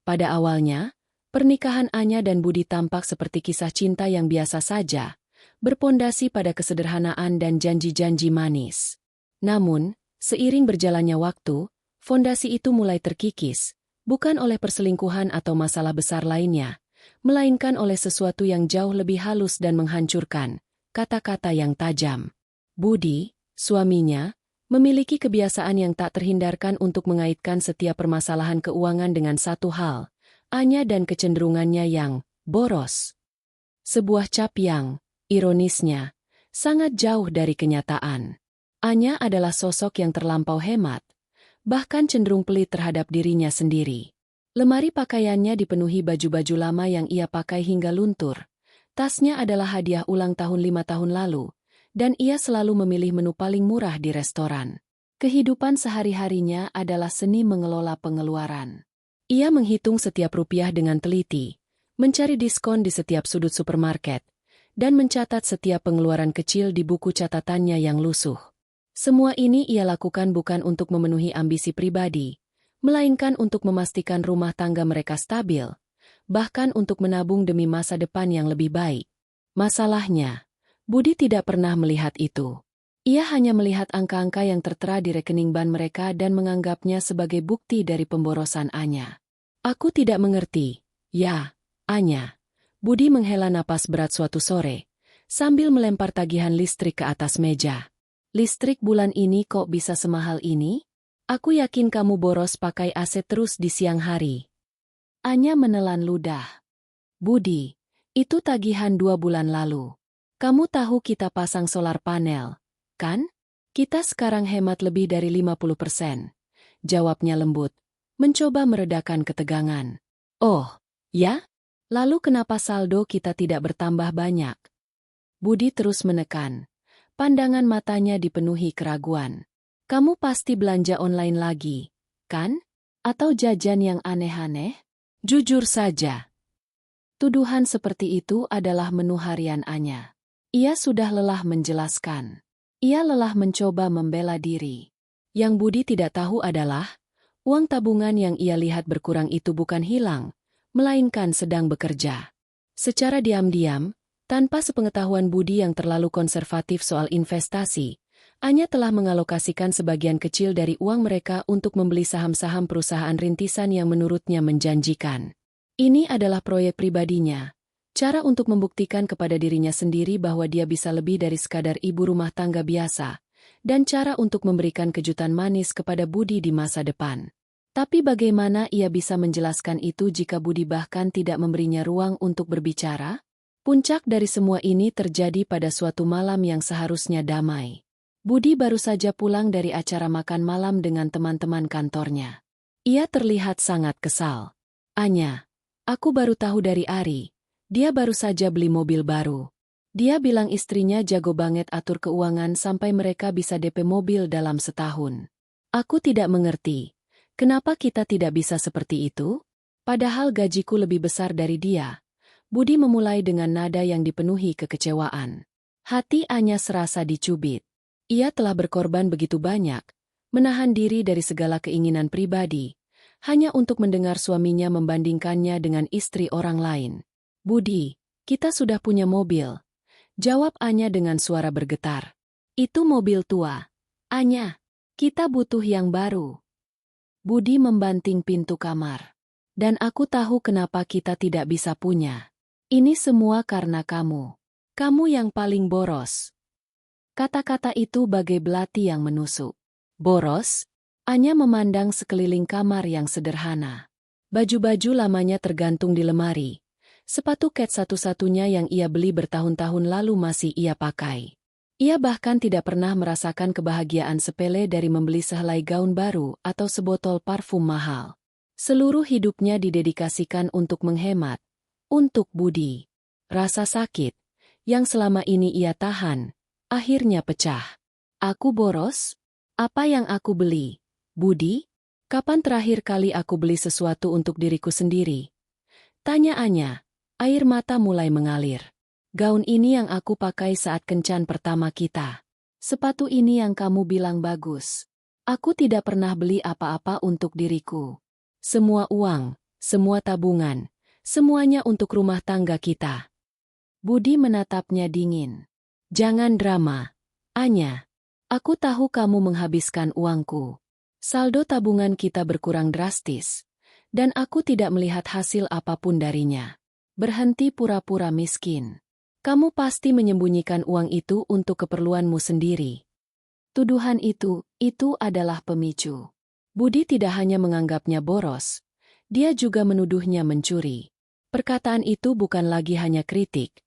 Pada awalnya, pernikahan Anya dan Budi tampak seperti kisah cinta yang biasa saja, berpondasi pada kesederhanaan dan janji-janji manis. Namun, seiring berjalannya waktu, fondasi itu mulai terkikis, bukan oleh perselingkuhan atau masalah besar lainnya, melainkan oleh sesuatu yang jauh lebih halus dan menghancurkan, kata-kata yang tajam. Budi, suaminya, memiliki kebiasaan yang tak terhindarkan untuk mengaitkan setiap permasalahan keuangan dengan satu hal, Anya dan kecenderungannya yang boros. Sebuah cap yang, ironisnya, sangat jauh dari kenyataan. Anya adalah sosok yang terlampau hemat, bahkan cenderung pelit terhadap dirinya sendiri. Lemari pakaiannya dipenuhi baju-baju lama yang ia pakai hingga luntur. Tasnya adalah hadiah ulang tahun 5 tahun lalu, dan ia selalu memilih menu paling murah di restoran. Kehidupan sehari-harinya adalah seni mengelola pengeluaran. Ia menghitung setiap rupiah dengan teliti, mencari diskon di setiap sudut supermarket, dan mencatat setiap pengeluaran kecil di buku catatannya yang lusuh. Semua ini ia lakukan bukan untuk memenuhi ambisi pribadi, melainkan untuk memastikan rumah tangga mereka stabil, bahkan untuk menabung demi masa depan yang lebih baik. Masalahnya, Budi tidak pernah melihat itu. Ia hanya melihat angka-angka yang tertera di rekening bank mereka dan menganggapnya sebagai bukti dari pemborosan Anya. Aku tidak mengerti, ya, Anya. Budi menghela napas berat suatu sore, sambil melempar tagihan listrik ke atas meja. Listrik bulan ini kok bisa semahal ini? Aku yakin kamu boros pakai AC terus di siang hari. Anya menelan ludah. Budi, itu tagihan 2 bulan lalu. Kamu tahu kita pasang solar panel, kan? Kita sekarang hemat lebih dari 50%. Jawabnya lembut, mencoba meredakan ketegangan. Oh, ya? Lalu kenapa saldo kita tidak bertambah banyak? Budi terus menekan. Pandangan matanya dipenuhi keraguan. Kamu pasti belanja online lagi, kan? Atau jajan yang aneh-aneh? Jujur saja. Tuduhan seperti itu adalah menu harian Anya. Ia sudah lelah menjelaskan. Ia lelah mencoba membela diri. Yang Budi tidak tahu adalah, uang tabungan yang ia lihat berkurang itu bukan hilang, melainkan sedang bekerja. Secara diam-diam, tanpa sepengetahuan Budi yang terlalu konservatif soal investasi, Anya telah mengalokasikan sebagian kecil dari uang mereka untuk membeli saham-saham perusahaan rintisan yang menurutnya menjanjikan. Ini adalah proyek pribadinya. Cara untuk membuktikan kepada dirinya sendiri bahwa dia bisa lebih dari sekadar ibu rumah tangga biasa, dan cara untuk memberikan kejutan manis kepada Budi di masa depan. Tapi bagaimana ia bisa menjelaskan itu jika Budi bahkan tidak memberinya ruang untuk berbicara? Puncak dari semua ini terjadi pada suatu malam yang seharusnya damai. Budi baru saja pulang dari acara makan malam dengan teman-teman kantornya. Ia terlihat sangat kesal. Anya, aku baru tahu dari Ari. Dia baru saja beli mobil baru. Dia bilang istrinya jago banget atur keuangan sampai mereka bisa DP mobil dalam setahun. Aku tidak mengerti. Kenapa kita tidak bisa seperti itu? Padahal gajiku lebih besar dari dia. Budi memulai dengan nada yang dipenuhi kekecewaan. Hati Anya serasa dicubit. Ia telah berkorban begitu banyak, menahan diri dari segala keinginan pribadi, hanya untuk mendengar suaminya membandingkannya dengan istri orang lain. Budi, kita sudah punya mobil. Jawab Anya dengan suara bergetar. Itu mobil tua. Anya, kita butuh yang baru. Budi membanting pintu kamar. Dan aku tahu kenapa kita tidak bisa punya. Ini semua karena kamu. Kamu yang paling boros. Kata-kata itu bagai belati yang menusuk. Boros? Anya memandang sekeliling kamar yang sederhana. Baju-baju lamanya tergantung di lemari. Sepatu kets satu-satunya yang ia beli bertahun-tahun lalu masih ia pakai. Ia bahkan tidak pernah merasakan kebahagiaan sepele dari membeli sehelai gaun baru atau sebotol parfum mahal. Seluruh hidupnya didedikasikan untuk menghemat, untuk Budi. Rasa sakit, yang selama ini ia tahan, akhirnya pecah. Aku boros? Apa yang aku beli? Budi? Kapan terakhir kali aku beli sesuatu untuk diriku sendiri? Tanya Anya. Air mata mulai mengalir. Gaun ini yang aku pakai saat kencan pertama kita. Sepatu ini yang kamu bilang bagus. Aku tidak pernah beli apa-apa untuk diriku. Semua uang, semua tabungan, semuanya untuk rumah tangga kita. Budi menatapnya dingin. Jangan drama, Anya. Aku tahu kamu menghabiskan uangku. Saldo tabungan kita berkurang drastis. Dan aku tidak melihat hasil apapun darinya. Berhenti pura-pura miskin. Kamu pasti menyembunyikan uang itu untuk keperluanmu sendiri. Tuduhan itu adalah pemicu. Budi tidak hanya menganggapnya boros, dia juga menuduhnya mencuri. Perkataan itu bukan lagi hanya kritik,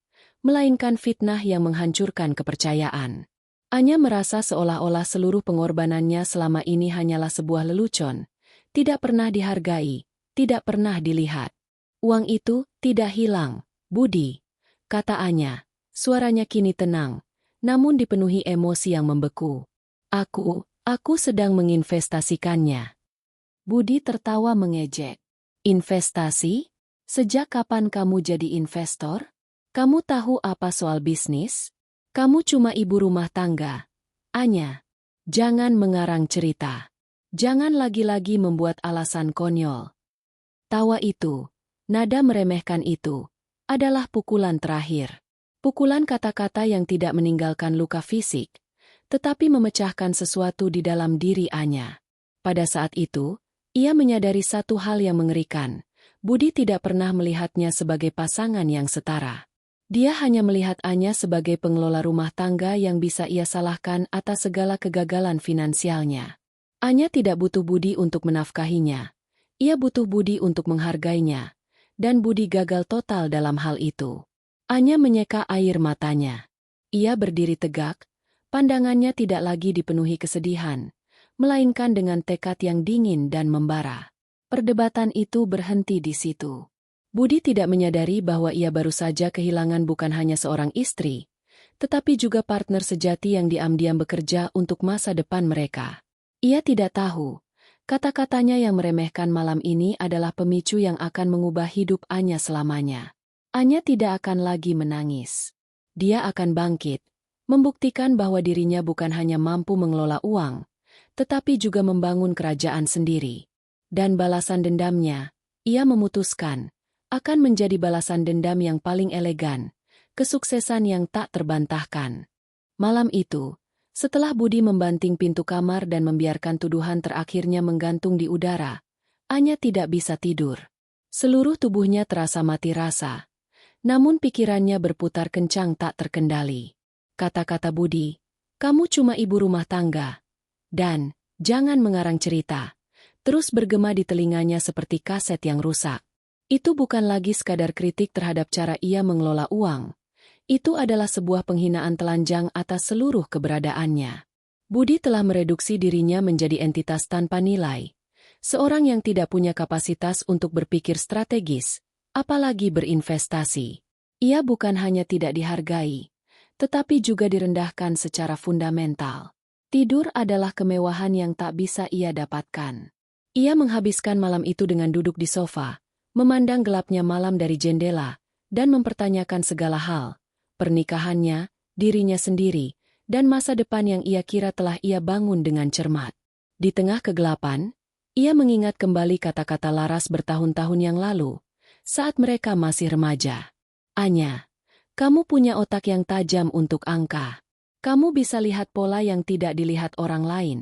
melainkan fitnah yang menghancurkan kepercayaan. Anya merasa seolah-olah seluruh pengorbanannya selama ini hanyalah sebuah lelucon, tidak pernah dihargai, tidak pernah dilihat. Uang itu tidak hilang, Budi, kata Anya. Suaranya kini tenang, namun dipenuhi emosi yang membeku. Aku sedang menginvestasikannya. Budi tertawa mengejek. Investasi? Sejak kapan kamu jadi investor? Kamu tahu apa soal bisnis? Kamu cuma ibu rumah tangga. Anya, jangan mengarang cerita. Jangan lagi-lagi membuat alasan konyol. Tawa itu, nada meremehkan itu, adalah pukulan terakhir. Pukulan kata-kata yang tidak meninggalkan luka fisik, tetapi memecahkan sesuatu di dalam diri Anya. Pada saat itu, ia menyadari satu hal yang mengerikan. Budi tidak pernah melihatnya sebagai pasangan yang setara. Dia hanya melihat Anya sebagai pengelola rumah tangga yang bisa ia salahkan atas segala kegagalan finansialnya. Anya tidak butuh Budi untuk menafkahinya. Ia butuh Budi untuk menghargainya. Dan Budi gagal total dalam hal itu. Anya menyeka air matanya. Ia berdiri tegak, pandangannya tidak lagi dipenuhi kesedihan, melainkan dengan tekad yang dingin dan membara. Perdebatan itu berhenti di situ. Budi tidak menyadari bahwa ia baru saja kehilangan bukan hanya seorang istri, tetapi juga partner sejati yang diam-diam bekerja untuk masa depan mereka. Ia tidak tahu, kata-katanya yang meremehkan malam ini adalah pemicu yang akan mengubah hidup Anya selamanya. Anya tidak akan lagi menangis. Dia akan bangkit, membuktikan bahwa dirinya bukan hanya mampu mengelola uang, tetapi juga membangun kerajaan sendiri. Dan balasan dendamnya, ia memutuskan, akan menjadi balasan dendam yang paling elegan, kesuksesan yang tak terbantahkan. Malam itu, setelah Budi membanting pintu kamar dan membiarkan tuduhan terakhirnya menggantung di udara, Anya tidak bisa tidur. Seluruh tubuhnya terasa mati rasa, namun pikirannya berputar kencang tak terkendali. Kata-kata Budi, kamu cuma ibu rumah tangga. Dan, jangan mengarang cerita. Terus bergema di telinganya seperti kaset yang rusak. Itu bukan lagi sekadar kritik terhadap cara ia mengelola uang. Itu adalah sebuah penghinaan telanjang atas seluruh keberadaannya. Budi telah mereduksi dirinya menjadi entitas tanpa nilai. Seorang yang tidak punya kapasitas untuk berpikir strategis, apalagi berinvestasi. Ia bukan hanya tidak dihargai, tetapi juga direndahkan secara fundamental. Tidur adalah kemewahan yang tak bisa ia dapatkan. Ia menghabiskan malam itu dengan duduk di sofa, memandang gelapnya malam dari jendela, dan mempertanyakan segala hal, pernikahannya, dirinya sendiri, dan masa depan yang ia kira telah ia bangun dengan cermat. Di tengah kegelapan, ia mengingat kembali kata-kata Laras bertahun-tahun yang lalu, saat mereka masih remaja. Anya, kamu punya otak yang tajam untuk angka. Kamu bisa lihat pola yang tidak dilihat orang lain.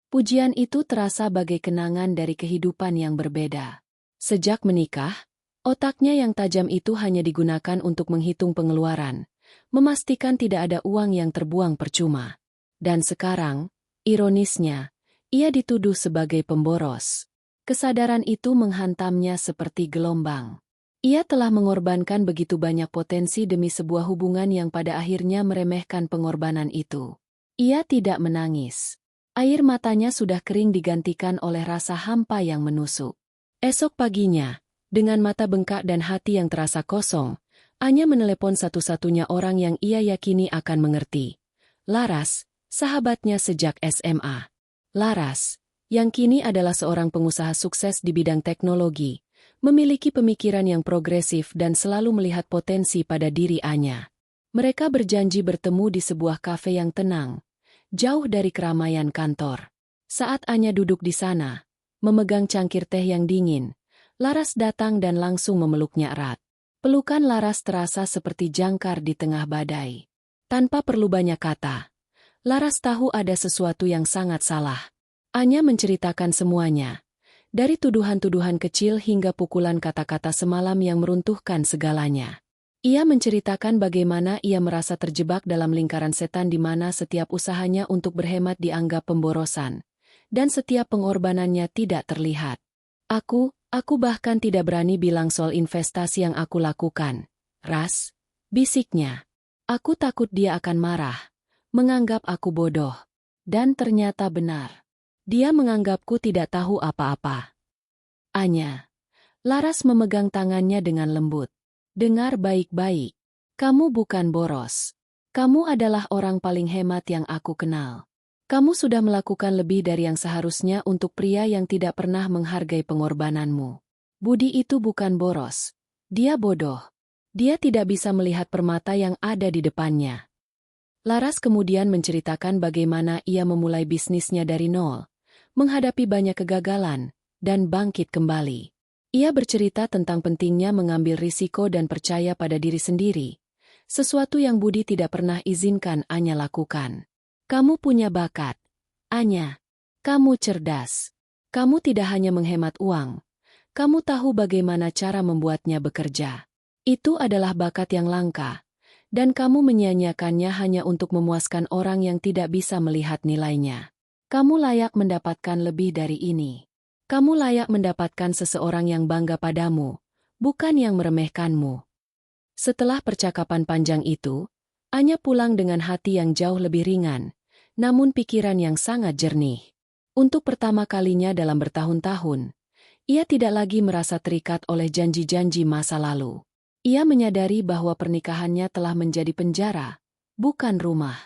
Pujian itu terasa bagai kenangan dari kehidupan yang berbeda. Sejak menikah, otaknya yang tajam itu hanya digunakan untuk menghitung pengeluaran, memastikan tidak ada uang yang terbuang percuma. Dan sekarang, ironisnya, ia dituduh sebagai pemboros. Kesadaran itu menghantamnya seperti gelombang. Ia telah mengorbankan begitu banyak potensi demi sebuah hubungan yang pada akhirnya meremehkan pengorbanan itu. Ia tidak menangis. Air matanya sudah kering digantikan oleh rasa hampa yang menusuk. Esok paginya, dengan mata bengkak dan hati yang terasa kosong, Anya menelepon satu-satunya orang yang ia yakini akan mengerti. Laras, sahabatnya sejak SMA. Laras, yang kini adalah seorang pengusaha sukses di bidang teknologi, memiliki pemikiran yang progresif dan selalu melihat potensi pada diri Anya. Mereka berjanji bertemu di sebuah kafe yang tenang, jauh dari keramaian kantor. Saat Anya duduk di sana, memegang cangkir teh yang dingin, Laras datang dan langsung memeluknya erat. Pelukan Laras terasa seperti jangkar di tengah badai. Tanpa perlu banyak kata, Laras tahu ada sesuatu yang sangat salah. Anya menceritakan semuanya. Dari tuduhan-tuduhan kecil hingga pukulan kata-kata semalam yang meruntuhkan segalanya. Ia menceritakan bagaimana ia merasa terjebak dalam lingkaran setan di mana setiap usahanya untuk berhemat dianggap pemborosan, dan setiap pengorbanannya tidak terlihat. Aku bahkan tidak berani bilang soal investasi yang aku lakukan. Ras, bisiknya. Aku takut dia akan marah, menganggap aku bodoh. Dan ternyata benar. Dia menganggapku tidak tahu apa-apa. Anya. Laras memegang tangannya dengan lembut. Dengar baik-baik. Kamu bukan boros. Kamu adalah orang paling hemat yang aku kenal. Kamu sudah melakukan lebih dari yang seharusnya untuk pria yang tidak pernah menghargai pengorbananmu. Budi itu bukan boros. Dia bodoh. Dia tidak bisa melihat permata yang ada di depannya. Laras kemudian menceritakan bagaimana ia memulai bisnisnya dari nol, menghadapi banyak kegagalan, dan bangkit kembali. Ia bercerita tentang pentingnya mengambil risiko dan percaya pada diri sendiri, sesuatu yang Budi tidak pernah izinkan Anya lakukan. Kamu punya bakat, Anya. Kamu cerdas. Kamu tidak hanya menghemat uang, kamu tahu bagaimana cara membuatnya bekerja. Itu adalah bakat yang langka, dan kamu menyia-nyiakannya hanya untuk memuaskan orang yang tidak bisa melihat nilainya. Kamu layak mendapatkan lebih dari ini. Kamu layak mendapatkan seseorang yang bangga padamu, bukan yang meremehkanmu. Setelah percakapan panjang itu, Anya pulang dengan hati yang jauh lebih ringan, namun pikiran yang sangat jernih. Untuk pertama kalinya dalam bertahun-tahun, ia tidak lagi merasa terikat oleh janji-janji masa lalu. Ia menyadari bahwa pernikahannya telah menjadi penjara, bukan rumah.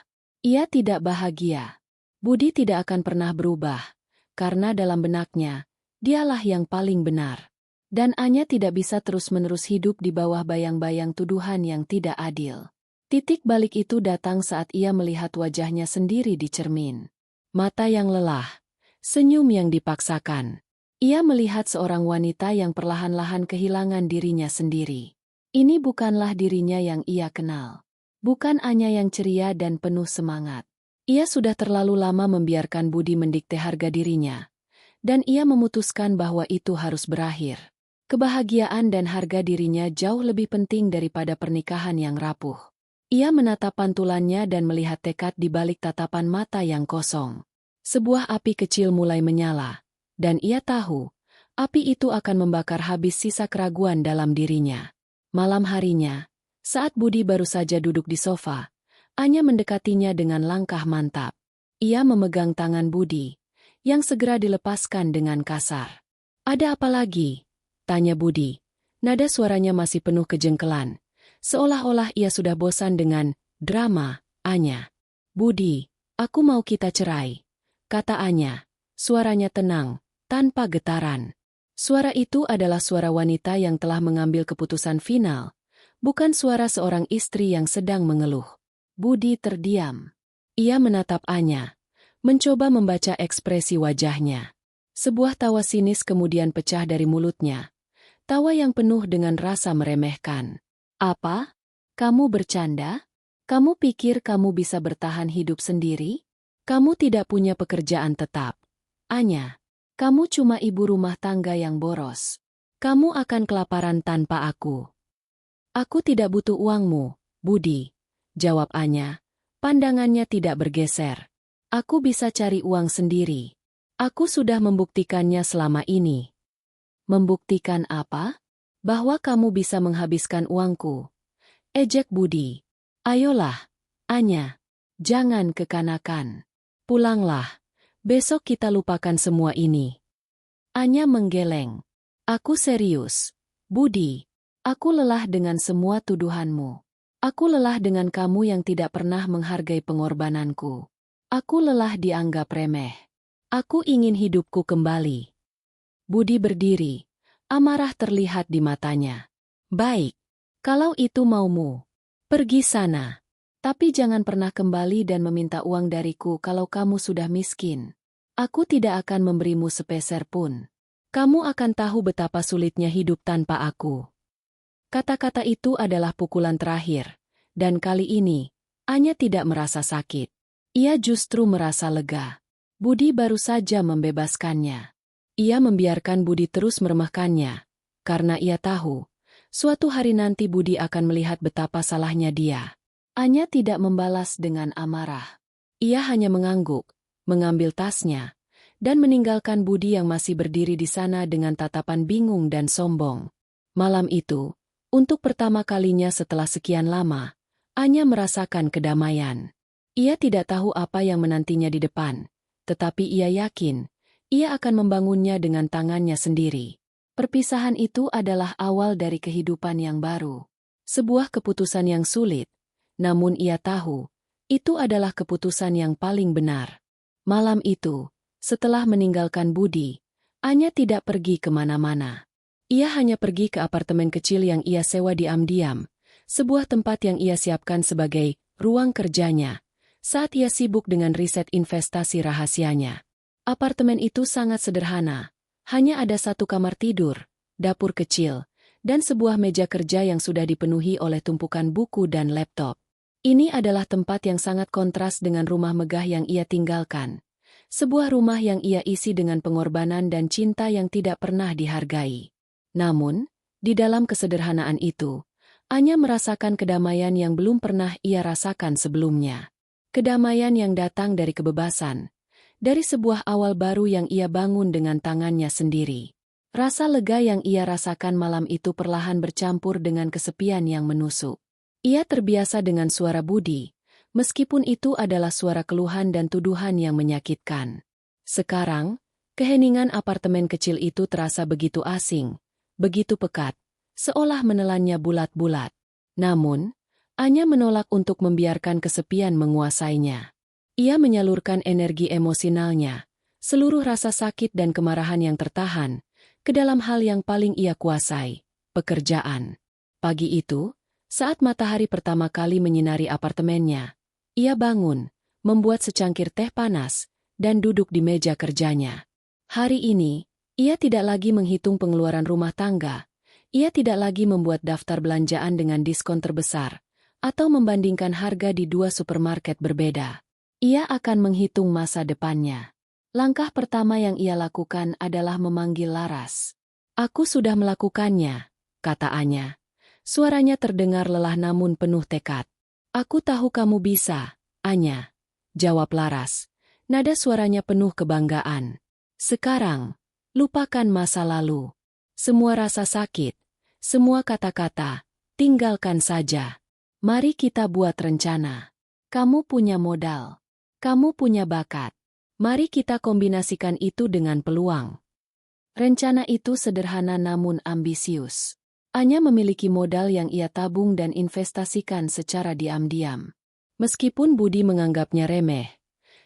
Ia tidak bahagia. Budi tidak akan pernah berubah, karena dalam benaknya, dialah yang paling benar. Dan Anya tidak bisa terus-menerus hidup di bawah bayang-bayang tuduhan yang tidak adil. Titik balik itu datang saat ia melihat wajahnya sendiri di cermin. Mata yang lelah, senyum yang dipaksakan. Ia melihat seorang wanita yang perlahan-lahan kehilangan dirinya sendiri. Ini bukanlah dirinya yang ia kenal. Bukan Anya yang ceria dan penuh semangat. Ia sudah terlalu lama membiarkan Budi mendikte harga dirinya. Dan ia memutuskan bahwa itu harus berakhir. Kebahagiaan dan harga dirinya jauh lebih penting daripada pernikahan yang rapuh. Ia menatap pantulannya dan melihat tekad di balik tatapan mata yang kosong. Sebuah api kecil mulai menyala, dan ia tahu, api itu akan membakar habis sisa keraguan dalam dirinya. Malam harinya, saat Budi baru saja duduk di sofa, Anya mendekatinya dengan langkah mantap. Ia memegang tangan Budi, yang segera dilepaskan dengan kasar. "Ada apa lagi?" tanya Budi. Nada suaranya masih penuh kejengkelan. Seolah-olah ia sudah bosan dengan drama, Anya. "Budi, aku mau kita cerai," kata Anya. Suaranya tenang, tanpa getaran. Suara itu adalah suara wanita yang telah mengambil keputusan final, bukan suara seorang istri yang sedang mengeluh. Budi terdiam. Ia menatap Anya, mencoba membaca ekspresi wajahnya. Sebuah tawa sinis kemudian pecah dari mulutnya. Tawa yang penuh dengan rasa meremehkan. "Apa? Kamu bercanda? Kamu pikir kamu bisa bertahan hidup sendiri? Kamu tidak punya pekerjaan tetap. Anya, kamu cuma ibu rumah tangga yang boros. Kamu akan kelaparan tanpa aku." "Aku tidak butuh uangmu, Budi," jawab Anya. Pandangannya tidak bergeser. "Aku bisa cari uang sendiri. Aku sudah membuktikannya selama ini." "Membuktikan apa?" "Bahwa kamu bisa menghabiskan uangku," ejek Budi. "Ayolah, Anya. Jangan kekanakan. Pulanglah. Besok kita lupakan semua ini." Anya menggeleng. "Aku serius, Budi. Aku lelah dengan semua tuduhanmu. Aku lelah dengan kamu yang tidak pernah menghargai pengorbananku. Aku lelah dianggap remeh. Aku ingin hidupku kembali." Budi berdiri. Amarah terlihat di matanya. "Baik. Kalau itu maumu, pergi sana. Tapi jangan pernah kembali dan meminta uang dariku kalau kamu sudah miskin. Aku tidak akan memberimu sepeser pun." Kamu akan tahu betapa sulitnya hidup tanpa aku. Kata-kata itu adalah pukulan terakhir, dan kali ini, Anya tidak merasa sakit. Ia justru merasa lega. Budi baru saja membebaskannya. Ia membiarkan Budi terus meremehkannya, karena ia tahu, suatu hari nanti Budi akan melihat betapa salahnya dia. Anya tidak membalas dengan amarah. Ia hanya mengangguk, mengambil tasnya, dan meninggalkan Budi yang masih berdiri di sana dengan tatapan bingung dan sombong. Malam itu, untuk pertama kalinya setelah sekian lama, Anya merasakan kedamaian. Ia tidak tahu apa yang menantinya di depan, tetapi ia yakin, ia akan membangunnya dengan tangannya sendiri. Perpisahan itu adalah awal dari kehidupan yang baru. Sebuah keputusan yang sulit, namun ia tahu, itu adalah keputusan yang paling benar. Malam itu, setelah meninggalkan Budi, Anya tidak pergi kemana-mana. Ia hanya pergi ke apartemen kecil yang ia sewa diam-diam, sebuah tempat yang ia siapkan sebagai ruang kerjanya, saat ia sibuk dengan riset investasi rahasianya. Apartemen itu sangat sederhana, hanya ada satu kamar tidur, dapur kecil, dan sebuah meja kerja yang sudah dipenuhi oleh tumpukan buku dan laptop. Ini adalah tempat yang sangat kontras dengan rumah megah yang ia tinggalkan. Sebuah rumah yang ia isi dengan pengorbanan dan cinta yang tidak pernah dihargai. Namun, di dalam kesederhanaan itu, Anya merasakan kedamaian yang belum pernah ia rasakan sebelumnya. Kedamaian yang datang dari kebebasan, dari sebuah awal baru yang ia bangun dengan tangannya sendiri. Rasa lega yang ia rasakan malam itu perlahan bercampur dengan kesepian yang menusuk. Ia terbiasa dengan suara Budi, meskipun itu adalah suara keluhan dan tuduhan yang menyakitkan. Sekarang, keheningan apartemen kecil itu terasa begitu asing, begitu pekat, seolah menelannya bulat-bulat. Namun, Anya menolak untuk membiarkan kesepian menguasainya. Ia menyalurkan energi emosionalnya, seluruh rasa sakit dan kemarahan yang tertahan, ke dalam hal yang paling ia kuasai, pekerjaan. Pagi itu, saat matahari pertama kali menyinari apartemennya, ia bangun, membuat secangkir teh panas, dan duduk di meja kerjanya. Hari ini, ia tidak lagi menghitung pengeluaran rumah tangga, ia tidak lagi membuat daftar belanjaan dengan diskon terbesar, atau membandingkan harga di dua supermarket berbeda. Ia akan menghitung masa depannya. Langkah pertama yang ia lakukan adalah memanggil Laras. Aku sudah melakukannya, kata Anya. Suaranya terdengar lelah namun penuh tekad. Aku tahu kamu bisa, Anya, jawab Laras. Nada suaranya penuh kebanggaan. Sekarang, lupakan masa lalu. Semua rasa sakit, semua kata-kata, tinggalkan saja. Mari kita buat rencana. Kamu punya modal. Kamu punya bakat. Mari kita kombinasikan itu dengan peluang. Rencana itu sederhana namun ambisius. Anya memiliki modal yang ia tabung dan investasikan secara diam-diam. Meskipun Budi menganggapnya remeh,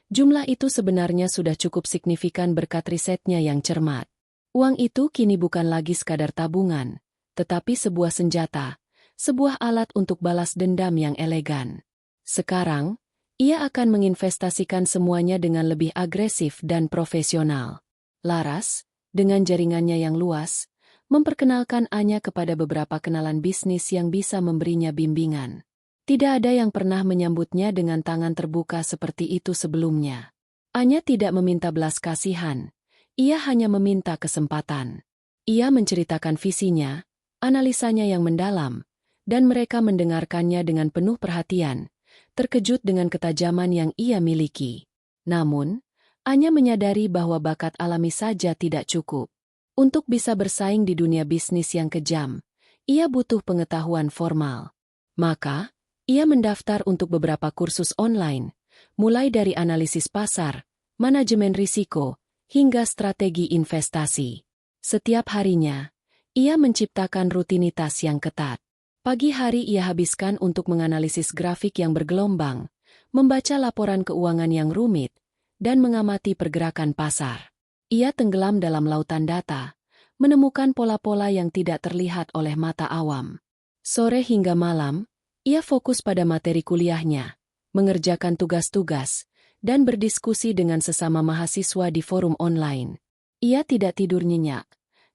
jumlah itu sebenarnya sudah cukup signifikan berkat risetnya yang cermat. Uang itu kini bukan lagi sekadar tabungan, tetapi sebuah senjata, sebuah alat untuk balas dendam yang elegan. Sekarang, ia akan menginvestasikan semuanya dengan lebih agresif dan profesional. Laras, dengan jaringannya yang luas, memperkenalkan Anya kepada beberapa kenalan bisnis yang bisa memberinya bimbingan. Tidak ada yang pernah menyambutnya dengan tangan terbuka seperti itu sebelumnya. Anya tidak meminta belas kasihan, ia hanya meminta kesempatan. Ia menceritakan visinya, analisanya yang mendalam, dan mereka mendengarkannya dengan penuh perhatian, terkejut dengan ketajaman yang ia miliki. Namun, Anya menyadari bahwa bakat alami saja tidak cukup. Untuk bisa bersaing di dunia bisnis yang kejam, ia butuh pengetahuan formal. Maka, ia mendaftar untuk beberapa kursus online, mulai dari analisis pasar, manajemen risiko, hingga strategi investasi. Setiap harinya, ia menciptakan rutinitas yang ketat. Pagi hari ia habiskan untuk menganalisis grafik yang bergelombang, membaca laporan keuangan yang rumit, dan mengamati pergerakan pasar. Ia tenggelam dalam lautan data, menemukan pola-pola yang tidak terlihat oleh mata awam. Sore hingga malam, ia fokus pada materi kuliahnya, mengerjakan tugas-tugas, dan berdiskusi dengan sesama mahasiswa di forum online. Ia tidak tidur nyenyak,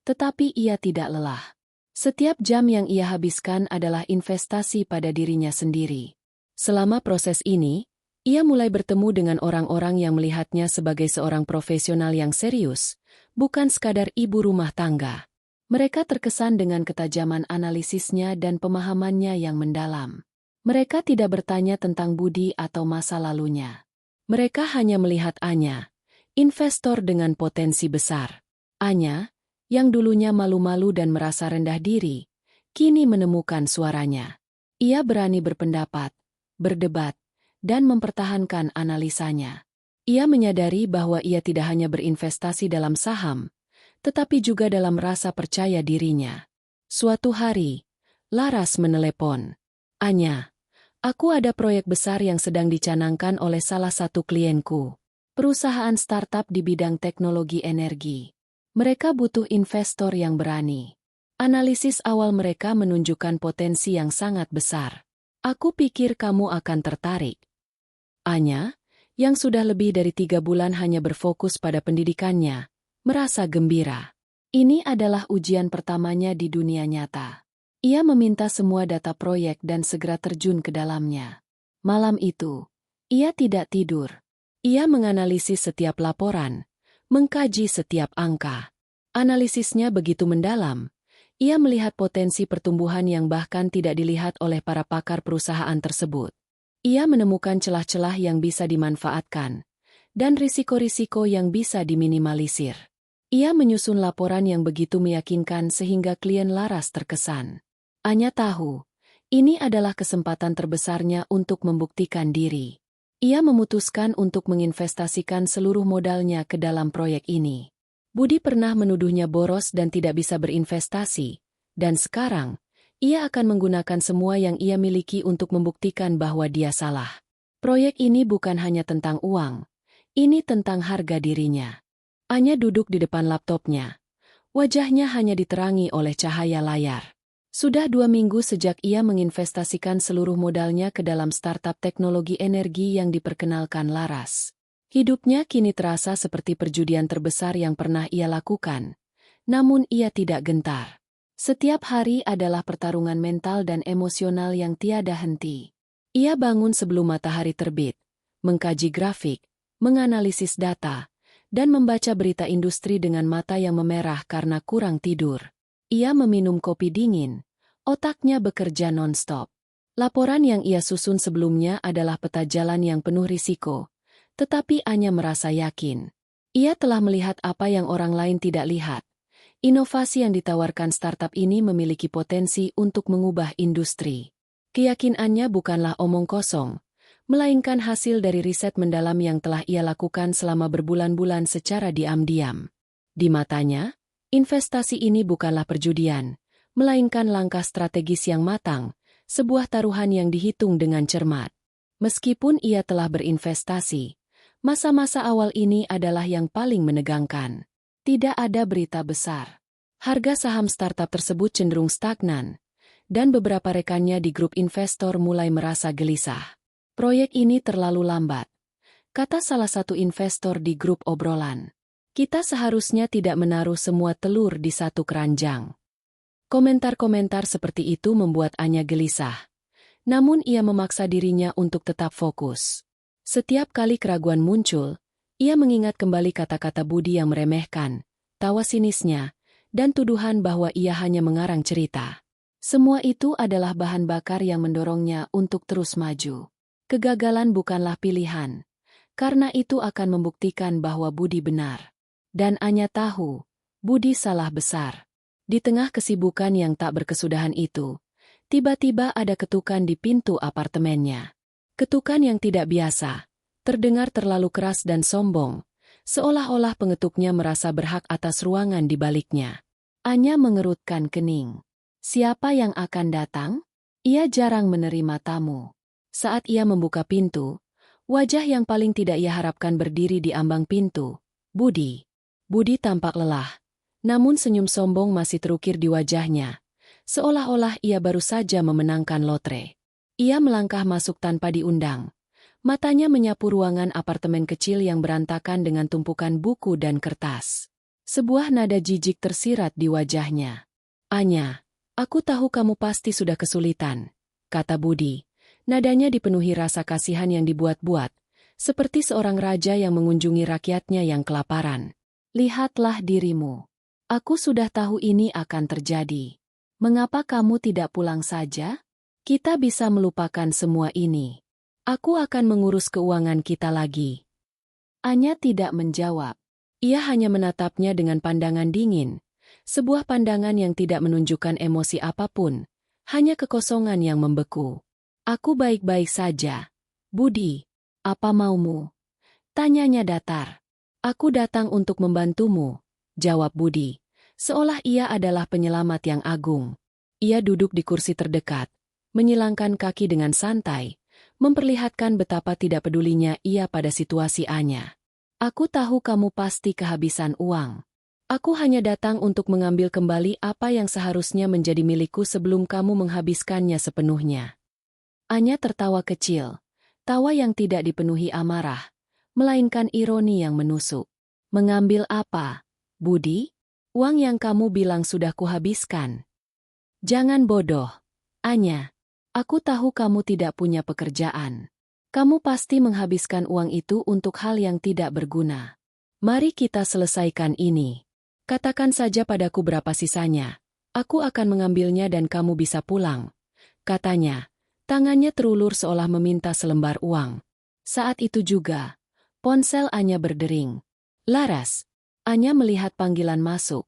Tetapi ia tidak lelah. Setiap jam yang ia habiskan adalah investasi pada dirinya sendiri. Selama proses ini, ia mulai bertemu dengan orang-orang yang melihatnya sebagai seorang profesional yang serius, bukan sekadar ibu rumah tangga. Mereka terkesan dengan ketajaman analisisnya dan pemahamannya yang mendalam. Mereka tidak bertanya tentang budi atau masa lalunya. Mereka hanya melihat Anya, investor dengan potensi besar. Anya, yang dulunya malu-malu dan merasa rendah diri, kini menemukan suaranya. Ia berani berpendapat, berdebat, dan mempertahankan analisanya. Ia menyadari bahwa ia tidak hanya berinvestasi dalam saham, tetapi juga dalam rasa percaya dirinya. Suatu hari, Laras menelepon. Anya, aku ada proyek besar yang sedang dicanangkan oleh salah satu klienku. Perusahaan startup di bidang teknologi energi. Mereka butuh investor yang berani. Analisis awal mereka menunjukkan potensi yang sangat besar. Aku pikir kamu akan tertarik. Anya, yang sudah lebih dari 3 bulan hanya berfokus pada pendidikannya, merasa gembira. Ini adalah ujian pertamanya di dunia nyata. Ia meminta semua data proyek dan segera terjun ke dalamnya. Malam itu, ia tidak tidur. Ia menganalisis setiap laporan, mengkaji setiap angka. Analisisnya begitu mendalam. Ia melihat potensi pertumbuhan yang bahkan tidak dilihat oleh para pakar perusahaan tersebut. Ia menemukan celah-celah yang bisa dimanfaatkan, dan risiko-risiko yang bisa diminimalisir. Ia menyusun laporan yang begitu meyakinkan sehingga klien Laras terkesan. Anya tahu, ini adalah kesempatan terbesarnya untuk membuktikan diri. Ia memutuskan untuk menginvestasikan seluruh modalnya ke dalam proyek ini. Budi pernah menuduhnya boros dan tidak bisa berinvestasi, dan sekarang, ia akan menggunakan semua yang ia miliki untuk membuktikan bahwa dia salah. Proyek ini bukan hanya tentang uang, ini tentang harga dirinya. Anya duduk di depan laptopnya. Wajahnya hanya diterangi oleh cahaya layar. Sudah 2 minggu sejak ia menginvestasikan seluruh modalnya ke dalam startup teknologi energi yang diperkenalkan Laras. Hidupnya kini terasa seperti perjudian terbesar yang pernah ia lakukan. Namun ia tidak gentar. Setiap hari adalah pertarungan mental dan emosional yang tiada henti. Ia bangun sebelum matahari terbit, mengkaji grafik, menganalisis data, dan membaca berita industri dengan mata yang memerah karena kurang tidur. Ia meminum kopi dingin, otaknya bekerja non-stop. Laporan yang ia susun sebelumnya adalah peta jalan yang penuh risiko, tetapi Anya merasa yakin. Ia telah melihat apa yang orang lain tidak lihat. Inovasi yang ditawarkan startup ini memiliki potensi untuk mengubah industri. Keyakinannya bukanlah omong kosong, melainkan hasil dari riset mendalam yang telah ia lakukan selama berbulan-bulan secara diam-diam. Di matanya, investasi ini bukanlah perjudian, melainkan langkah strategis yang matang, sebuah taruhan yang dihitung dengan cermat. Meskipun ia telah berinvestasi, masa-masa awal ini adalah yang paling menegangkan. Tidak ada berita besar. Harga saham startup tersebut cenderung stagnan, dan beberapa rekannya di grup investor mulai merasa gelisah. Proyek ini terlalu lambat, kata salah satu investor di grup obrolan. Kita seharusnya tidak menaruh semua telur di satu keranjang. Komentar-komentar seperti itu membuat Anya gelisah. Namun ia memaksa dirinya untuk tetap fokus. Setiap kali keraguan muncul, ia mengingat kembali kata-kata Budi yang meremehkan, tawa sinisnya, dan tuduhan bahwa ia hanya mengarang cerita. Semua itu adalah bahan bakar yang mendorongnya untuk terus maju. Kegagalan bukanlah pilihan, karena itu akan membuktikan bahwa Budi benar. Dan Anya tahu, Budi salah besar. Di tengah kesibukan yang tak berkesudahan itu, tiba-tiba ada ketukan di pintu apartemennya. Ketukan yang tidak biasa, terdengar terlalu keras dan sombong, seolah-olah pengetuknya merasa berhak atas ruangan di baliknya. Anya mengerutkan kening. Siapa yang akan datang? Ia jarang menerima tamu. Saat ia membuka pintu, wajah yang paling tidak ia harapkan berdiri di ambang pintu. Budi. Budi tampak lelah, namun senyum sombong masih terukir di wajahnya, seolah-olah ia baru saja memenangkan lotre. Ia melangkah masuk tanpa diundang. Matanya menyapu ruangan apartemen kecil yang berantakan dengan tumpukan buku dan kertas. Sebuah nada jijik tersirat di wajahnya. Anya, aku tahu kamu pasti sudah kesulitan, kata Budi. Nadanya dipenuhi rasa kasihan yang dibuat-buat, seperti seorang raja yang mengunjungi rakyatnya yang kelaparan. Lihatlah dirimu. Aku sudah tahu ini akan terjadi. Mengapa kamu tidak pulang saja? Kita bisa melupakan semua ini. Aku akan mengurus keuangan kita lagi. Anya tidak menjawab. Ia hanya menatapnya dengan pandangan dingin. Sebuah pandangan yang tidak menunjukkan emosi apapun. Hanya kekosongan yang membeku. Aku baik-baik saja. Budi, apa maumu? Tanyanya datar. Aku datang untuk membantumu, jawab Budi. Seolah ia adalah penyelamat yang agung. Ia duduk di kursi terdekat, menyilangkan kaki dengan santai, memperlihatkan betapa tidak pedulinya ia pada situasi Anya. Aku tahu kamu pasti kehabisan uang. Aku hanya datang untuk mengambil kembali apa yang seharusnya menjadi milikku sebelum kamu menghabiskannya sepenuhnya. Anya tertawa kecil, tawa yang tidak dipenuhi amarah, melainkan ironi yang menusuk. Mengambil apa, Budi? Uang yang kamu bilang sudah kuhabiskan. Jangan bodoh, Anya. Aku tahu kamu tidak punya pekerjaan. Kamu pasti menghabiskan uang itu untuk hal yang tidak berguna. Mari kita selesaikan ini. Katakan saja padaku berapa sisanya. Aku akan mengambilnya dan kamu bisa pulang. Katanya, tangannya terulur seolah meminta selembar uang. Saat itu juga, ponsel Anya berdering. Laras. Anya melihat panggilan masuk.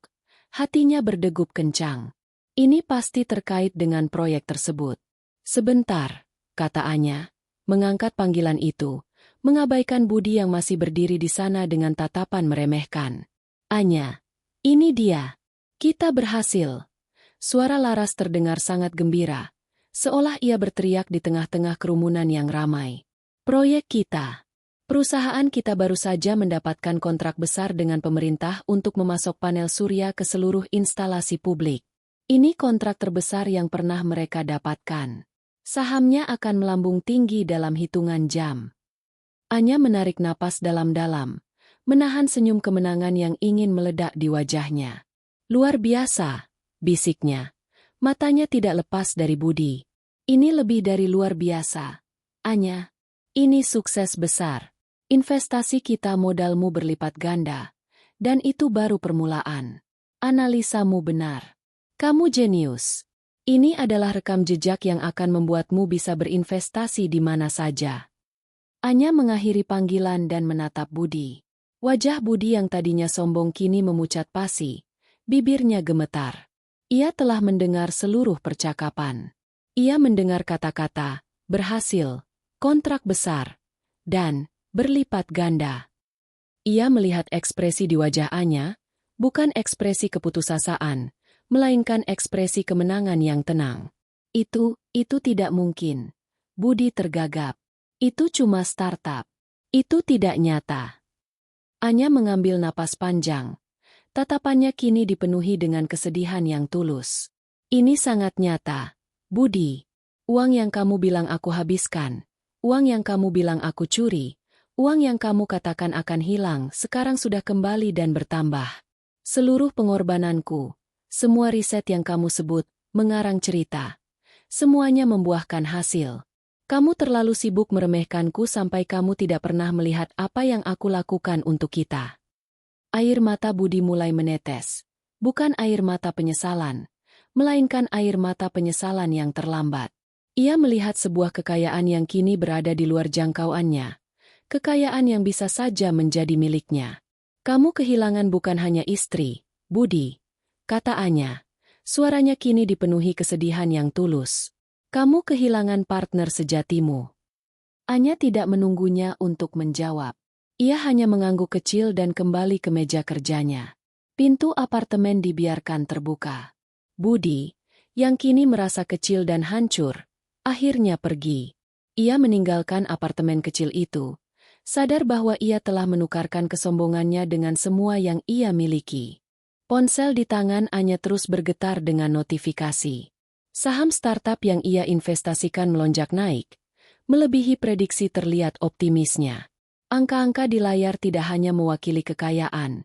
Hatinya berdegup kencang. Ini pasti terkait dengan proyek tersebut. Sebentar, kata Anya, mengangkat panggilan itu, mengabaikan Budi yang masih berdiri di sana dengan tatapan meremehkan. Anya, ini dia. Kita berhasil. Suara Laras terdengar sangat gembira, seolah ia berteriak di tengah-tengah kerumunan yang ramai. Proyek kita. Perusahaan kita baru saja mendapatkan kontrak besar dengan pemerintah untuk memasok panel surya ke seluruh instalasi publik. Ini kontrak terbesar yang pernah mereka dapatkan. Sahamnya akan melambung tinggi dalam hitungan jam. Anya menarik napas dalam-dalam, menahan senyum kemenangan yang ingin meledak di wajahnya. Luar biasa, bisiknya. Matanya tidak lepas dari Budi. Ini lebih dari luar biasa. Anya, ini sukses besar. Investasi kita modalmu berlipat ganda. Dan itu baru permulaan. Analisamu benar. Kamu jenius. Ini adalah rekam jejak yang akan membuatmu bisa berinvestasi di mana saja. Anya mengakhiri panggilan dan menatap Budi. Wajah Budi yang tadinya sombong kini memucat pasi. Bibirnya gemetar. Ia telah mendengar seluruh percakapan. Ia mendengar kata-kata, berhasil, kontrak besar, dan berlipat ganda. Ia melihat ekspresi di wajah Anya, bukan ekspresi keputusasaan, melainkan ekspresi kemenangan yang tenang. Itu tidak mungkin. Budi tergagap. Itu cuma startup. Itu tidak nyata. Anya mengambil napas panjang. Tatapannya kini dipenuhi dengan kesedihan yang tulus. Ini sangat nyata. Budi, uang yang kamu bilang aku habiskan, uang yang kamu bilang aku curi, uang yang kamu katakan akan hilang sekarang sudah kembali dan bertambah. Seluruh pengorbananku, semua riset yang kamu sebut, mengarang cerita. Semuanya membuahkan hasil. Kamu terlalu sibuk meremehkanku sampai kamu tidak pernah melihat apa yang aku lakukan untuk kita. Air mata Budi mulai menetes. Bukan air mata penyesalan, melainkan air mata penyesalan yang terlambat. Ia melihat sebuah kekayaan yang kini berada di luar jangkauannya. Kekayaan yang bisa saja menjadi miliknya. Kamu kehilangan bukan hanya istri, Budi, kata Anya. Suaranya kini dipenuhi kesedihan yang tulus. Kamu kehilangan partner sejatimu. Anya tidak menunggunya untuk menjawab. Ia hanya mengangguk kecil dan kembali ke meja kerjanya. Pintu apartemen dibiarkan terbuka. Budi, yang kini merasa kecil dan hancur, akhirnya pergi. Ia meninggalkan apartemen kecil itu, sadar bahwa ia telah menukarkan kesombongannya dengan semua yang ia miliki. Ponsel di tangan Anya terus bergetar dengan notifikasi. Saham startup yang ia investasikan melonjak naik, melebihi prediksi terlihat optimisnya. Angka-angka di layar tidak hanya mewakili kekayaan,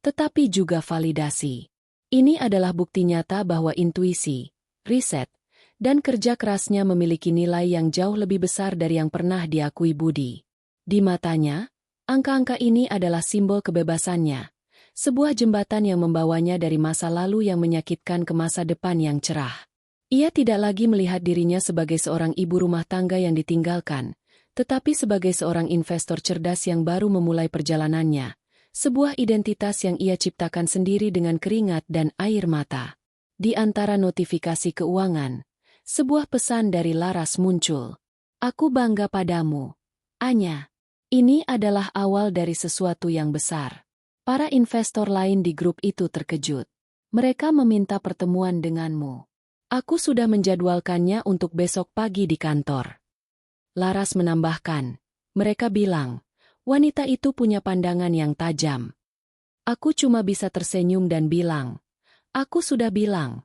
tetapi juga validasi. Ini adalah bukti nyata bahwa intuisi, riset, dan kerja kerasnya memiliki nilai yang jauh lebih besar dari yang pernah diakui Budi. Di matanya, angka-angka ini adalah simbol kebebasannya, sebuah jembatan yang membawanya dari masa lalu yang menyakitkan ke masa depan yang cerah. Ia tidak lagi melihat dirinya sebagai seorang ibu rumah tangga yang ditinggalkan, tetapi sebagai seorang investor cerdas yang baru memulai perjalanannya, sebuah identitas yang ia ciptakan sendiri dengan keringat dan air mata. Di antara notifikasi keuangan, sebuah pesan dari Laras muncul. Aku bangga padamu, Anya. Ini adalah awal dari sesuatu yang besar. Para investor lain di grup itu terkejut. Mereka meminta pertemuan denganmu. Aku sudah menjadwalkannya untuk besok pagi di kantor. Laras menambahkan, mereka bilang, wanita itu punya pandangan yang tajam. Aku cuma bisa tersenyum dan bilang, aku sudah bilang.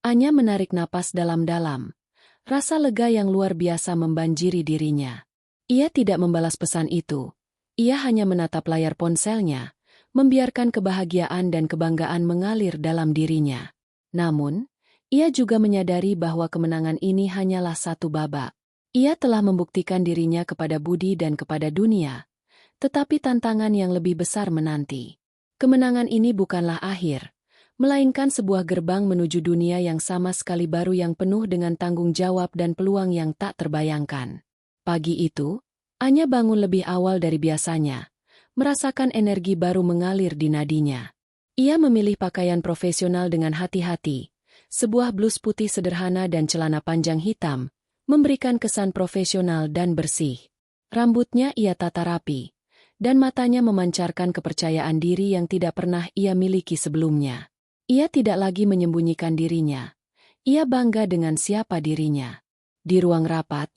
Anya menarik napas dalam-dalam. Rasa lega yang luar biasa membanjiri dirinya. Ia tidak membalas pesan itu. Ia hanya menatap layar ponselnya, membiarkan kebahagiaan dan kebanggaan mengalir dalam dirinya. Namun, ia juga menyadari bahwa kemenangan ini hanyalah satu babak. Ia telah membuktikan dirinya kepada Budi dan kepada dunia, tetapi tantangan yang lebih besar menanti. Kemenangan ini bukanlah akhir, melainkan sebuah gerbang menuju dunia yang sama sekali baru yang penuh dengan tanggung jawab dan peluang yang tak terbayangkan. Pagi itu, Anya bangun lebih awal dari biasanya, merasakan energi baru mengalir di nadinya. Ia memilih pakaian profesional dengan hati-hati, sebuah blus putih sederhana dan celana panjang hitam, memberikan kesan profesional dan bersih. Rambutnya ia tata rapi, dan matanya memancarkan kepercayaan diri yang tidak pernah ia miliki sebelumnya. Ia tidak lagi menyembunyikan dirinya. Ia bangga dengan siapa dirinya. Di ruang rapat,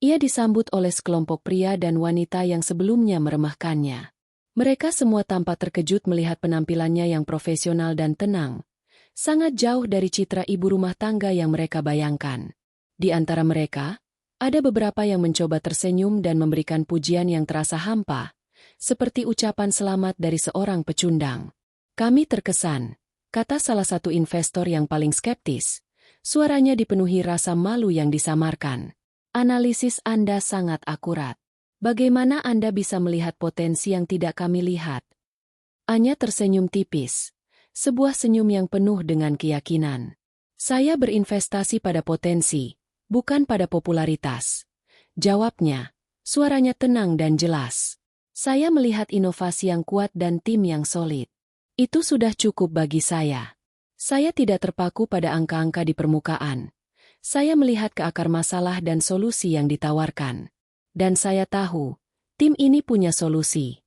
ia disambut oleh sekelompok pria dan wanita yang sebelumnya meremehkannya. Mereka semua tampak terkejut melihat penampilannya yang profesional dan tenang, sangat jauh dari citra ibu rumah tangga yang mereka bayangkan. Di antara mereka, ada beberapa yang mencoba tersenyum dan memberikan pujian yang terasa hampa, seperti ucapan selamat dari seorang pecundang. Kami terkesan, kata salah satu investor yang paling skeptis. Suaranya dipenuhi rasa malu yang disamarkan. Analisis Anda sangat akurat. Bagaimana Anda bisa melihat potensi yang tidak kami lihat? Anya tersenyum tipis. Sebuah senyum yang penuh dengan keyakinan. Saya berinvestasi pada potensi, bukan pada popularitas. Jawabnya, suaranya tenang dan jelas. Saya melihat inovasi yang kuat dan tim yang solid. Itu sudah cukup bagi saya. Saya tidak terpaku pada angka-angka di permukaan. Saya melihat ke akar masalah dan solusi yang ditawarkan. Dan saya tahu, tim ini punya solusi.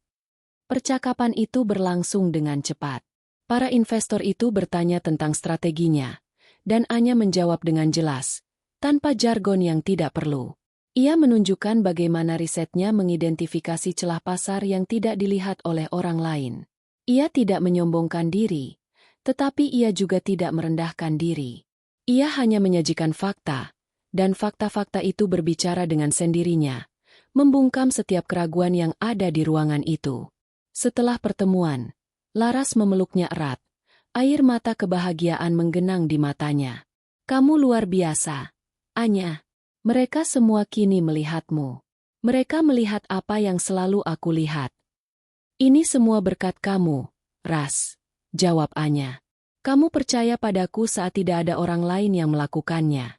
Percakapan itu berlangsung dengan cepat. Para investor itu bertanya tentang strateginya, dan Anya menjawab dengan jelas, tanpa jargon yang tidak perlu. Ia menunjukkan bagaimana risetnya mengidentifikasi celah pasar yang tidak dilihat oleh orang lain. Ia tidak menyombongkan diri, tetapi ia juga tidak merendahkan diri. Ia hanya menyajikan fakta, dan fakta-fakta itu berbicara dengan sendirinya, membungkam setiap keraguan yang ada di ruangan itu. Setelah pertemuan, Laras memeluknya erat. Air mata kebahagiaan menggenang di matanya. Kamu luar biasa, Anya. Mereka semua kini melihatmu. Mereka melihat apa yang selalu aku lihat. Ini semua berkat kamu, Ras, jawab Anya. Kamu percaya padaku saat tidak ada orang lain yang melakukannya.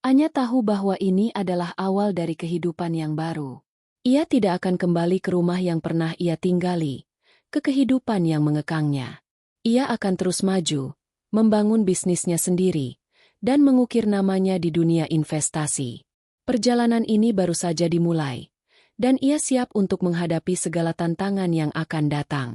Anya tahu bahwa ini adalah awal dari kehidupan yang baru. Ia tidak akan kembali ke rumah yang pernah ia tinggali, ke kehidupan yang mengekangnya. Ia akan terus maju, membangun bisnisnya sendiri, dan mengukir namanya di dunia investasi. Perjalanan ini baru saja dimulai, dan ia siap untuk menghadapi segala tantangan yang akan datang.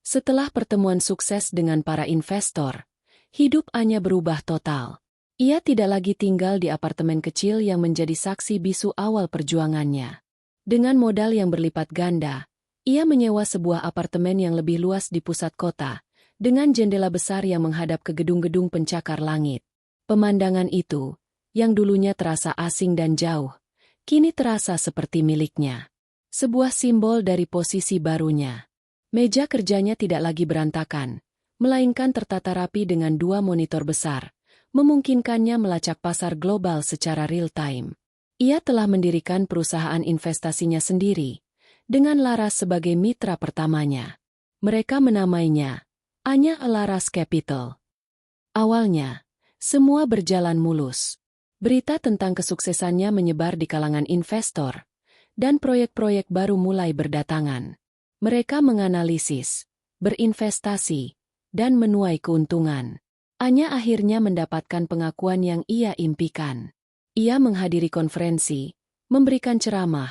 Setelah pertemuan sukses dengan para investor, hidup Anya berubah total. Ia tidak lagi tinggal di apartemen kecil yang menjadi saksi bisu awal perjuangannya. Dengan modal yang berlipat ganda, ia menyewa sebuah apartemen yang lebih luas di pusat kota, dengan jendela besar yang menghadap ke gedung-gedung pencakar langit. Pemandangan itu, yang dulunya terasa asing dan jauh, kini terasa seperti miliknya. Sebuah simbol dari posisi barunya. Meja kerjanya tidak lagi berantakan, melainkan tertata rapi dengan 2 monitor besar, memungkinkannya melacak pasar global secara real-time. Ia telah mendirikan perusahaan investasinya sendiri, dengan Laras sebagai mitra pertamanya. Mereka menamainya Anya Laras Capital. Awalnya, semua berjalan mulus. Berita tentang kesuksesannya menyebar di kalangan investor, dan proyek-proyek baru mulai berdatangan. Mereka menganalisis, berinvestasi, dan menuai keuntungan. Anya akhirnya mendapatkan pengakuan yang ia impikan. Ia menghadiri konferensi, memberikan ceramah,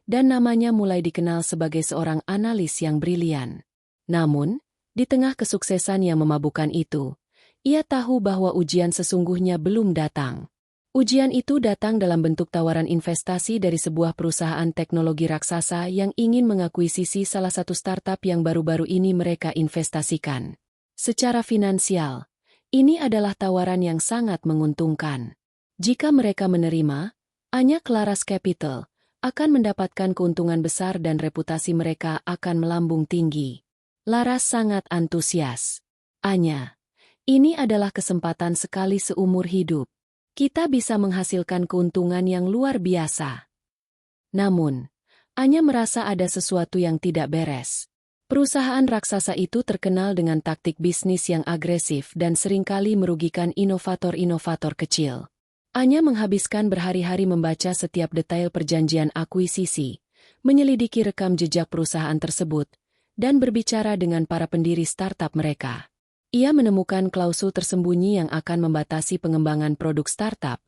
dan namanya mulai dikenal sebagai seorang analis yang brilian. Namun, di tengah kesuksesan yang memabukkan itu, ia tahu bahwa ujian sesungguhnya belum datang. Ujian itu datang dalam bentuk tawaran investasi dari sebuah perusahaan teknologi raksasa yang ingin mengakuisisi salah satu startup yang baru-baru ini mereka investasikan. Secara finansial, ini adalah tawaran yang sangat menguntungkan. Jika mereka menerima, Anya Laras Capital akan mendapatkan keuntungan besar dan reputasi mereka akan melambung tinggi. Laras sangat antusias. Anya, ini adalah kesempatan sekali seumur hidup. Kita bisa menghasilkan keuntungan yang luar biasa. Namun, Anya merasa ada sesuatu yang tidak beres. Perusahaan raksasa itu terkenal dengan taktik bisnis yang agresif dan seringkali merugikan inovator-inovator kecil. Anya menghabiskan berhari-hari membaca setiap detail perjanjian akuisisi, menyelidiki rekam jejak perusahaan tersebut, dan berbicara dengan para pendiri startup mereka. Ia menemukan klausul tersembunyi yang akan membatasi pengembangan produk startup,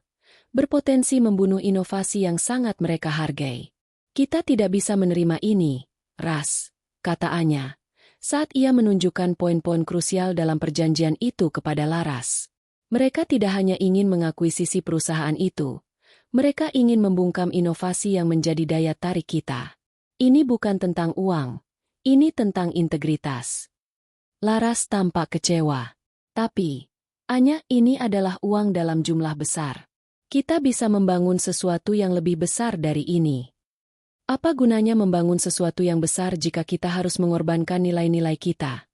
berpotensi membunuh inovasi yang sangat mereka hargai. Kita tidak bisa menerima ini, Ras, kata Anya, saat ia menunjukkan poin-poin krusial dalam perjanjian itu kepada Laras. Mereka tidak hanya ingin mengakuisisi perusahaan itu, mereka ingin membungkam inovasi yang menjadi daya tarik kita. Ini bukan tentang uang, ini tentang integritas. Laras tampak kecewa. Tapi, Anya, ini adalah uang dalam jumlah besar. Kita bisa membangun sesuatu yang lebih besar dari ini. Apa gunanya membangun sesuatu yang besar jika kita harus mengorbankan nilai-nilai kita?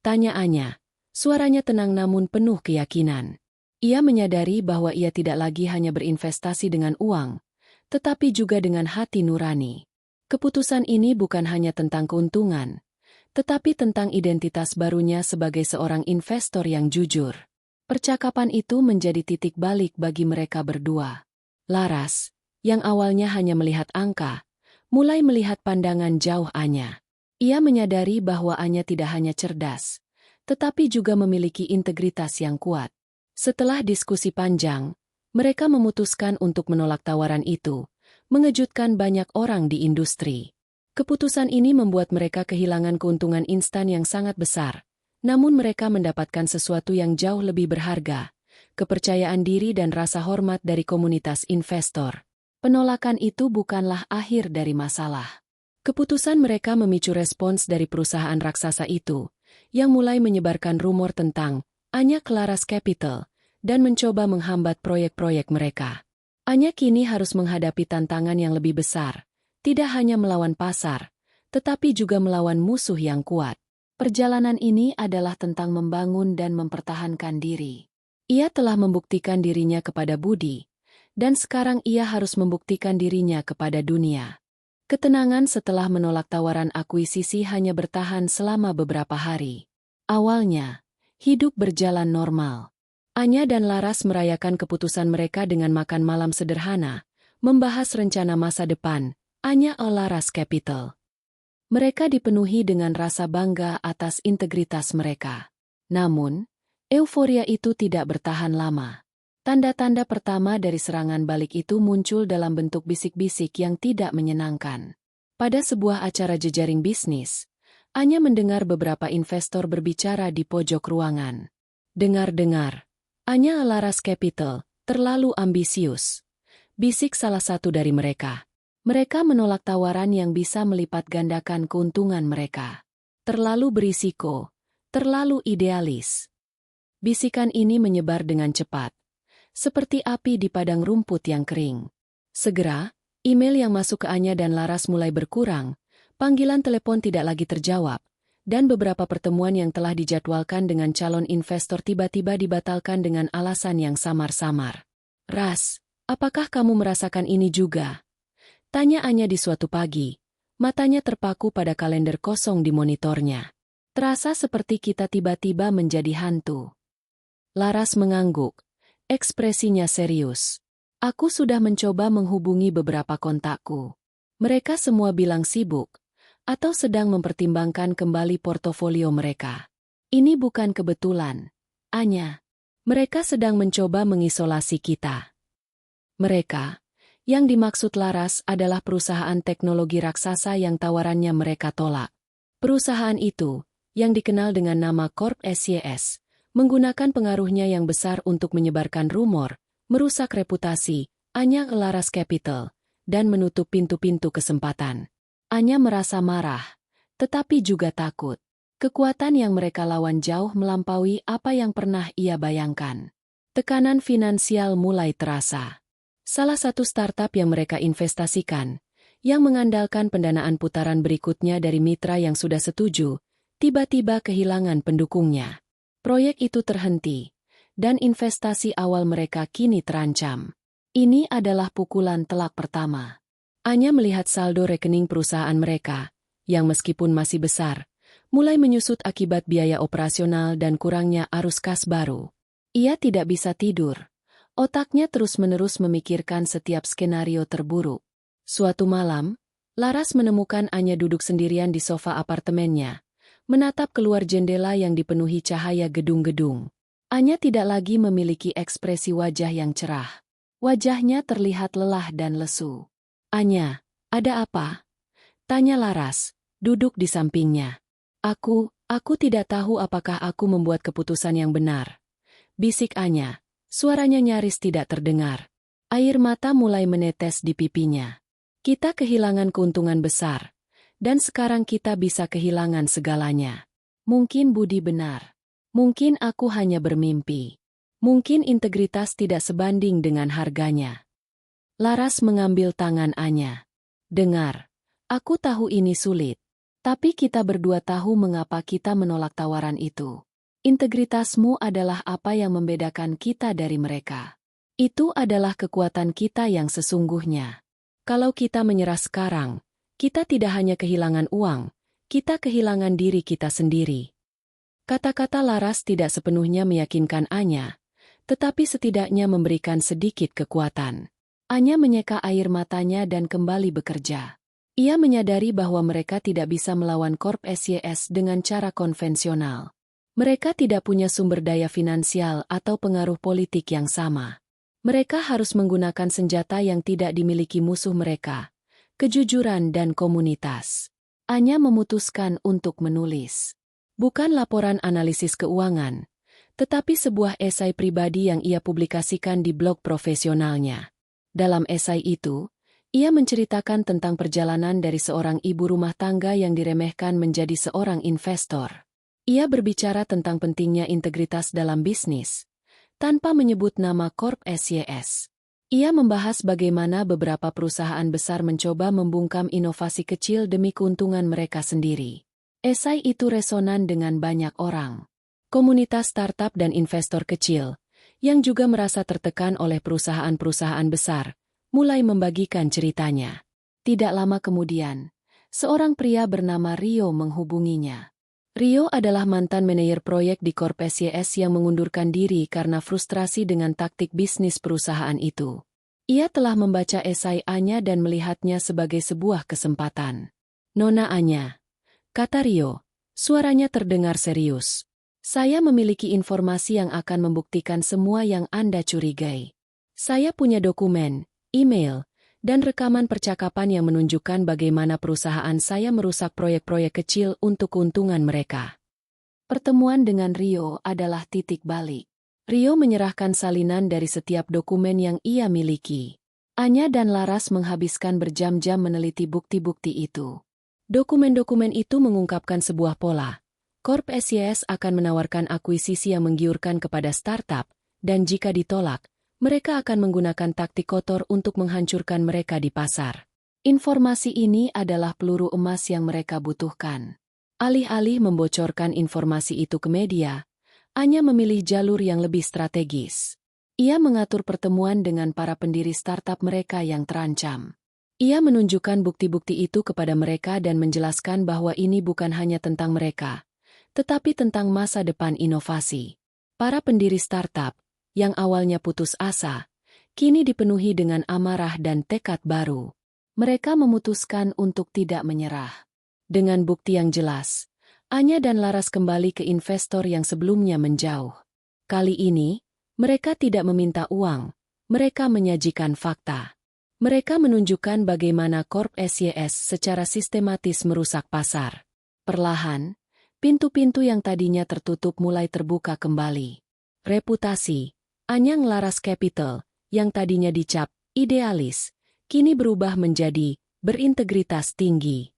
Tanya Anya. Suaranya tenang namun penuh keyakinan. Ia menyadari bahwa ia tidak lagi hanya berinvestasi dengan uang, tetapi juga dengan hati nurani. Keputusan ini bukan hanya tentang keuntungan, tetapi tentang identitas barunya sebagai seorang investor yang jujur. Percakapan itu menjadi titik balik bagi mereka berdua. Laras, yang awalnya hanya melihat angka, mulai melihat pandangan jauh Anya. Ia menyadari bahwa Anya tidak hanya cerdas, tetapi juga memiliki integritas yang kuat. Setelah diskusi panjang, mereka memutuskan untuk menolak tawaran itu, mengejutkan banyak orang di industri. Keputusan ini membuat mereka kehilangan keuntungan instan yang sangat besar, namun mereka mendapatkan sesuatu yang jauh lebih berharga, kepercayaan diri dan rasa hormat dari komunitas investor. Penolakan itu bukanlah akhir dari masalah. Keputusan mereka memicu respons dari perusahaan raksasa itu, yang mulai menyebarkan rumor tentang Anya Laras Capital, dan mencoba menghambat proyek-proyek mereka. Anya kini harus menghadapi tantangan yang lebih besar, tidak hanya melawan pasar, tetapi juga melawan musuh yang kuat. Perjalanan ini adalah tentang membangun dan mempertahankan diri. Ia telah membuktikan dirinya kepada Budi, dan sekarang ia harus membuktikan dirinya kepada dunia. Ketenangan setelah menolak tawaran akuisisi hanya bertahan selama beberapa hari. Awalnya, hidup berjalan normal. Anya dan Laras merayakan keputusan mereka dengan makan malam sederhana, membahas rencana masa depan, Anya Laras Capital. Mereka dipenuhi dengan rasa bangga atas integritas mereka. Namun, euforia itu tidak bertahan lama. Tanda-tanda pertama dari serangan balik itu muncul dalam bentuk bisik-bisik yang tidak menyenangkan. Pada sebuah acara jejaring bisnis, Anya mendengar beberapa investor berbicara di pojok ruangan. Dengar-dengar, Anya Laras Capital terlalu ambisius, bisik salah satu dari mereka. Mereka menolak tawaran yang bisa melipat gandakan keuntungan mereka. Terlalu berisiko, terlalu idealis. Bisikan ini menyebar dengan cepat, seperti api di padang rumput yang kering. Segera, email yang masuk ke Anya dan Laras mulai berkurang, panggilan telepon tidak lagi terjawab, dan beberapa pertemuan yang telah dijadwalkan dengan calon investor tiba-tiba dibatalkan dengan alasan yang samar-samar. "Ras, apakah kamu merasakan ini juga?" tanya Anya di suatu pagi. Matanya terpaku pada kalender kosong di monitornya. "Terasa seperti kita tiba-tiba menjadi hantu." Laras mengangguk. Ekspresinya serius. "Aku sudah mencoba menghubungi beberapa kontakku. Mereka semua bilang sibuk, atau sedang mempertimbangkan kembali portofolio mereka. Ini bukan kebetulan, Anya. Mereka sedang mencoba mengisolasi kita." Mereka, yang dimaksud Laras adalah perusahaan teknologi raksasa yang tawarannya mereka tolak. Perusahaan itu, yang dikenal dengan nama Corp SYS, menggunakan pengaruhnya yang besar untuk menyebarkan rumor, merusak reputasi, Anya Laras Capital, dan menutup pintu-pintu kesempatan. Anya merasa marah, tetapi juga takut. Kekuatan yang mereka lawan jauh melampaui apa yang pernah ia bayangkan. Tekanan finansial mulai terasa. Salah satu startup yang mereka investasikan, yang mengandalkan pendanaan putaran berikutnya dari mitra yang sudah setuju, tiba-tiba kehilangan pendukungnya. Proyek itu terhenti, dan investasi awal mereka kini terancam. Ini adalah pukulan telak pertama. Anya melihat saldo rekening perusahaan mereka, yang meskipun masih besar, mulai menyusut akibat biaya operasional dan kurangnya arus kas baru. Ia tidak bisa tidur. Otaknya terus-menerus memikirkan setiap skenario terburuk. Suatu malam, Laras menemukan Anya duduk sendirian di sofa apartemennya, menatap keluar jendela yang dipenuhi cahaya gedung-gedung. Anya tidak lagi memiliki ekspresi wajah yang cerah. Wajahnya terlihat lelah dan lesu. "Anya, ada apa?" tanya Laras, duduk di sampingnya. Aku tidak tahu apakah aku membuat keputusan yang benar," bisik Anya. Suaranya nyaris tidak terdengar. Air mata mulai menetes di pipinya. "Kita kehilangan keuntungan besar, dan sekarang kita bisa kehilangan segalanya. Mungkin Budi benar. Mungkin aku hanya bermimpi. Mungkin integritas tidak sebanding dengan harganya." Laras mengambil tangan Anya. "Dengar, aku tahu ini sulit. Tapi kita berdua tahu mengapa kita menolak tawaran itu. Integritasmu adalah apa yang membedakan kita dari mereka. Itu adalah kekuatan kita yang sesungguhnya. Kalau kita menyerah sekarang, kita tidak hanya kehilangan uang, kita kehilangan diri kita sendiri." Kata-kata Laras tidak sepenuhnya meyakinkan Anya, tetapi setidaknya memberikan sedikit kekuatan. Anya menyeka air matanya dan kembali bekerja. Ia menyadari bahwa mereka tidak bisa melawan Corp SYS dengan cara konvensional. Mereka tidak punya sumber daya finansial atau pengaruh politik yang sama. Mereka harus menggunakan senjata yang tidak dimiliki musuh mereka, kejujuran dan komunitas. Anya memutuskan untuk menulis. Bukan laporan analisis keuangan, tetapi sebuah esai pribadi yang ia publikasikan di blog profesionalnya. Dalam esai itu, ia menceritakan tentang perjalanan dari seorang ibu rumah tangga yang diremehkan menjadi seorang investor. Ia berbicara tentang pentingnya integritas dalam bisnis, tanpa menyebut nama Corp SYS. Ia membahas bagaimana beberapa perusahaan besar mencoba membungkam inovasi kecil demi keuntungan mereka sendiri. Esai itu resonan dengan banyak orang. Komunitas startup dan investor kecil, yang juga merasa tertekan oleh perusahaan-perusahaan besar, mulai membagikan ceritanya. Tidak lama kemudian, seorang pria bernama Rio menghubunginya. Rio adalah mantan manajer proyek di Corp SYS yang mengundurkan diri karena frustrasi dengan taktik bisnis perusahaan itu. Ia telah membaca esai Anya dan melihatnya sebagai sebuah kesempatan. "Nona Anya," kata Rio, suaranya terdengar serius. "Saya memiliki informasi yang akan membuktikan semua yang Anda curigai. Saya punya dokumen, email, dan rekaman percakapan yang menunjukkan bagaimana perusahaan saya merusak proyek-proyek kecil untuk keuntungan mereka." Pertemuan dengan Rio adalah titik balik. Rio menyerahkan salinan dari setiap dokumen yang ia miliki. Anya dan Laras menghabiskan berjam-jam meneliti bukti-bukti itu. Dokumen-dokumen itu mengungkapkan sebuah pola. Corp SYS akan menawarkan akuisisi yang menggiurkan kepada startup, dan jika ditolak, mereka akan menggunakan taktik kotor untuk menghancurkan mereka di pasar. Informasi ini adalah peluru emas yang mereka butuhkan. Alih-alih membocorkan informasi itu ke media, Anya memilih jalur yang lebih strategis. Ia mengatur pertemuan dengan para pendiri startup mereka yang terancam. Ia menunjukkan bukti-bukti itu kepada mereka dan menjelaskan bahwa ini bukan hanya tentang mereka, tetapi tentang masa depan inovasi. Para pendiri startup, yang awalnya putus asa, kini dipenuhi dengan amarah dan tekad baru. Mereka memutuskan untuk tidak menyerah. Dengan bukti yang jelas, Anya dan Laras kembali ke investor yang sebelumnya menjauh. Kali ini, mereka tidak meminta uang, mereka menyajikan fakta. Mereka menunjukkan bagaimana Corp SYS secara sistematis merusak pasar. Perlahan, pintu-pintu yang tadinya tertutup mulai terbuka kembali. Reputasi, Anya Laras Capital, yang tadinya dicap idealis, kini berubah menjadi berintegritas tinggi.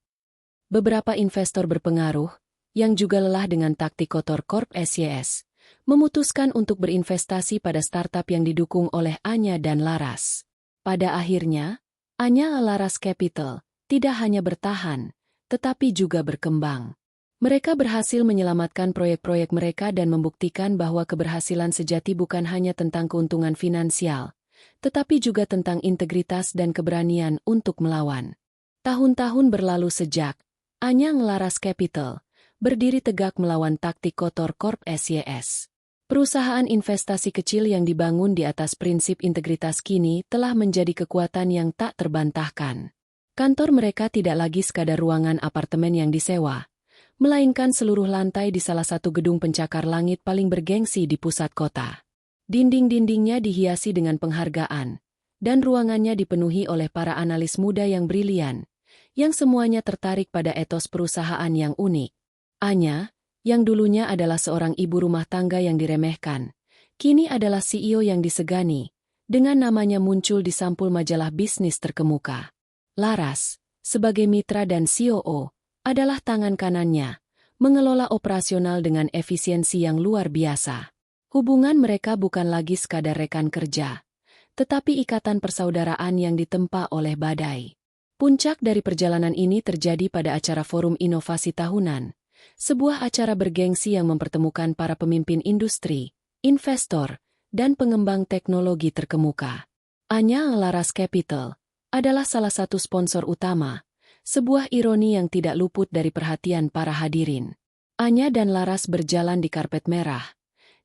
Beberapa investor berpengaruh, yang juga lelah dengan taktik kotor Corp SYS, memutuskan untuk berinvestasi pada startup yang didukung oleh Anya dan Laras. Pada akhirnya, Anya Laras Capital tidak hanya bertahan, tetapi juga berkembang. Mereka berhasil menyelamatkan proyek-proyek mereka dan membuktikan bahwa keberhasilan sejati bukan hanya tentang keuntungan finansial, tetapi juga tentang integritas dan keberanian untuk melawan. Tahun-tahun berlalu sejak Anya Laras Capital berdiri tegak melawan taktik kotor Corp SYS. Perusahaan investasi kecil yang dibangun di atas prinsip integritas kini telah menjadi kekuatan yang tak terbantahkan. Kantor mereka tidak lagi sekadar ruangan apartemen yang disewa, melainkan seluruh lantai di salah satu gedung pencakar langit paling bergengsi di pusat kota. Dinding-dindingnya dihiasi dengan penghargaan, dan ruangannya dipenuhi oleh para analis muda yang brilian, yang semuanya tertarik pada etos perusahaan yang unik. Anya, yang dulunya adalah seorang ibu rumah tangga yang diremehkan, kini adalah CEO yang disegani, dengan namanya muncul di sampul majalah bisnis terkemuka. Laras, sebagai mitra dan COO, adalah tangan kanannya, mengelola operasional dengan efisiensi yang luar biasa. Hubungan mereka bukan lagi sekadar rekan kerja, tetapi ikatan persaudaraan yang ditempa oleh badai. Puncak dari perjalanan ini terjadi pada acara Forum Inovasi Tahunan, sebuah acara bergengsi yang mempertemukan para pemimpin industri, investor, dan pengembang teknologi terkemuka. Anya Laras Capital adalah salah satu sponsor utama, sebuah ironi yang tidak luput dari perhatian para hadirin. Anya dan Laras berjalan di karpet merah,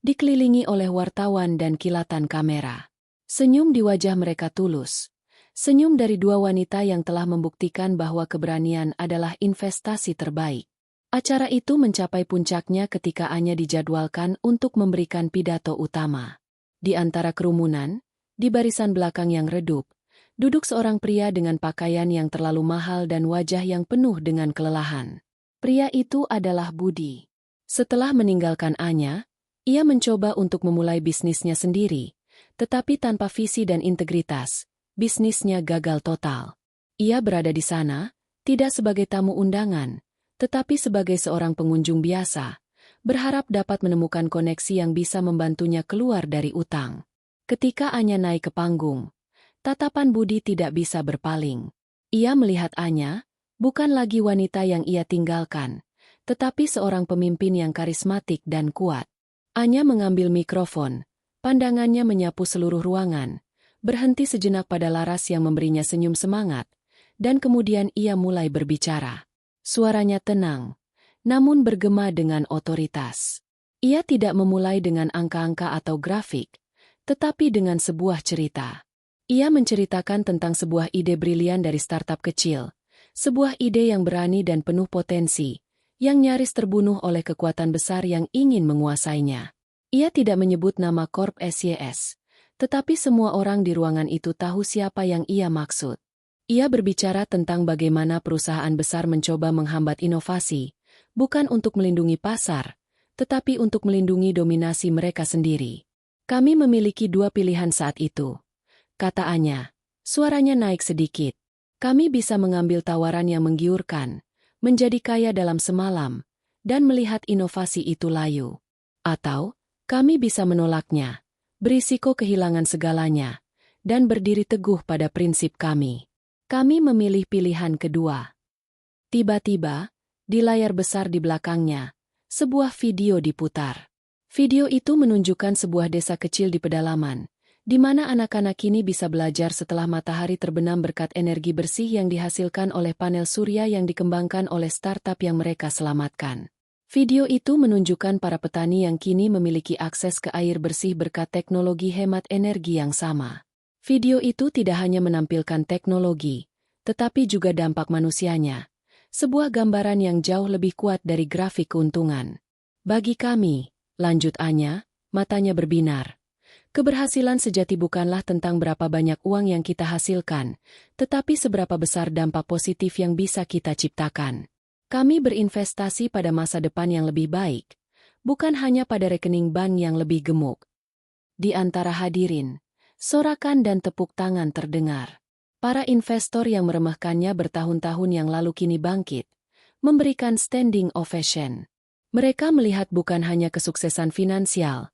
dikelilingi oleh wartawan dan kilatan kamera. Senyum di wajah mereka tulus. Senyum dari dua wanita yang telah membuktikan bahwa keberanian adalah investasi terbaik. Acara itu mencapai puncaknya ketika Anya dijadwalkan untuk memberikan pidato utama. Di antara kerumunan, di barisan belakang yang redup, duduk seorang pria dengan pakaian yang terlalu mahal dan wajah yang penuh dengan kelelahan. Pria itu adalah Budi. Setelah meninggalkan Anya, ia mencoba untuk memulai bisnisnya sendiri, tetapi tanpa visi dan integritas, bisnisnya gagal total. Ia berada di sana, tidak sebagai tamu undangan, tetapi sebagai seorang pengunjung biasa, berharap dapat menemukan koneksi yang bisa membantunya keluar dari utang. Ketika Anya naik ke panggung, tatapan Budi tidak bisa berpaling. Ia melihat Anya, bukan lagi wanita yang ia tinggalkan, tetapi seorang pemimpin yang karismatik dan kuat. Anya mengambil mikrofon, pandangannya menyapu seluruh ruangan, berhenti sejenak pada Laras yang memberinya senyum semangat, dan kemudian ia mulai berbicara. Suaranya tenang, namun bergema dengan otoritas. Ia tidak memulai dengan angka-angka atau grafik, tetapi dengan sebuah cerita. Ia menceritakan tentang sebuah ide brilian dari startup kecil, sebuah ide yang berani dan penuh potensi, yang nyaris terbunuh oleh kekuatan besar yang ingin menguasainya. Ia tidak menyebut nama Corp SYS, tetapi semua orang di ruangan itu tahu siapa yang ia maksud. Ia berbicara tentang bagaimana perusahaan besar mencoba menghambat inovasi, bukan untuk melindungi pasar, tetapi untuk melindungi dominasi mereka sendiri. Kami memiliki dua pilihan saat itu, kata Anya. Suaranya naik sedikit. Kami bisa mengambil tawaran yang menggiurkan, menjadi kaya dalam semalam, dan melihat inovasi itu layu. Atau, kami bisa menolaknya, berisiko kehilangan segalanya, dan berdiri teguh pada prinsip kami. Kami memilih pilihan kedua. Tiba-tiba, Di layar besar di belakangnya, sebuah video diputar. Video itu menunjukkan sebuah desa kecil di pedalaman, di mana anak-anak kini bisa belajar setelah matahari terbenam berkat energi bersih yang dihasilkan oleh panel surya yang dikembangkan oleh startup yang mereka selamatkan. Video itu menunjukkan para petani yang kini memiliki akses ke air bersih berkat teknologi hemat energi yang sama. Video itu tidak hanya menampilkan teknologi, tetapi juga dampak manusianya. Sebuah gambaran yang jauh lebih kuat dari grafik keuntungan. Bagi kami, lanjut Anya, matanya berbinar. Keberhasilan sejati bukanlah tentang berapa banyak uang yang kita hasilkan, tetapi seberapa besar dampak positif yang bisa kita ciptakan. Kami berinvestasi pada masa depan yang lebih baik, bukan hanya pada rekening bank yang lebih gemuk. Di antara hadirin, sorakan dan tepuk tangan terdengar. Para investor yang meremehkannya bertahun-tahun yang lalu kini bangkit, memberikan standing ovation. Mereka melihat bukan hanya kesuksesan finansial,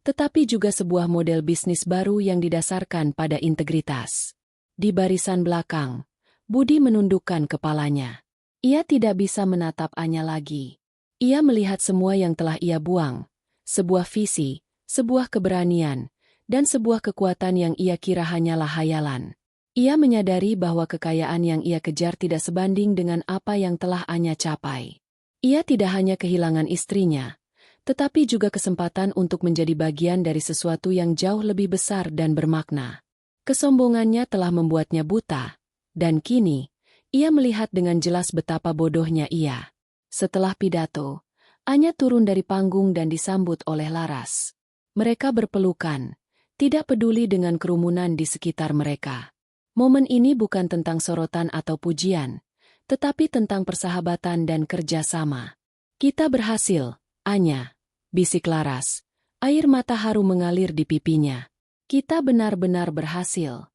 tetapi juga sebuah model bisnis baru yang didasarkan pada integritas. Di barisan belakang, Budi menundukkan kepalanya. Ia tidak bisa menatap Anya lagi. Ia melihat semua yang telah ia buang, sebuah visi, sebuah keberanian, dan sebuah kekuatan yang ia kira hanyalah hayalan. Ia menyadari bahwa kekayaan yang ia kejar tidak sebanding dengan apa yang telah Anya capai. Ia tidak hanya kehilangan istrinya, tetapi juga kesempatan untuk menjadi bagian dari sesuatu yang jauh lebih besar dan bermakna. Kesombongannya telah membuatnya buta, dan kini, ia melihat dengan jelas betapa bodohnya ia. Setelah pidato, Anya turun dari panggung dan disambut oleh Laras. Mereka berpelukan, tidak peduli dengan kerumunan di sekitar mereka. Momen ini bukan tentang sorotan atau pujian, tetapi tentang persahabatan dan kerjasama. Kita berhasil, Anya, bisik Laras. Air mata haru mengalir di pipinya. Kita benar-benar berhasil.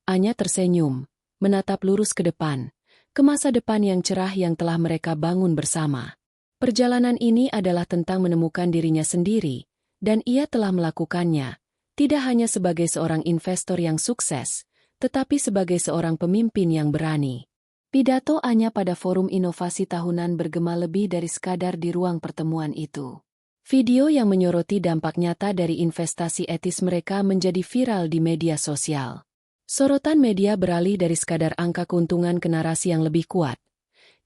Anya tersenyum, menatap lurus ke depan, ke masa depan yang cerah yang telah mereka bangun bersama. Perjalanan ini adalah tentang menemukan dirinya sendiri, dan ia telah melakukannya, tidak hanya sebagai seorang investor yang sukses, tetapi sebagai seorang pemimpin yang berani. Pidato Anya pada forum inovasi tahunan bergema lebih dari sekadar di ruang pertemuan itu. Video yang menyoroti dampak nyata dari investasi etis mereka menjadi viral di media sosial. Sorotan media beralih dari sekadar angka keuntungan ke narasi yang lebih kuat.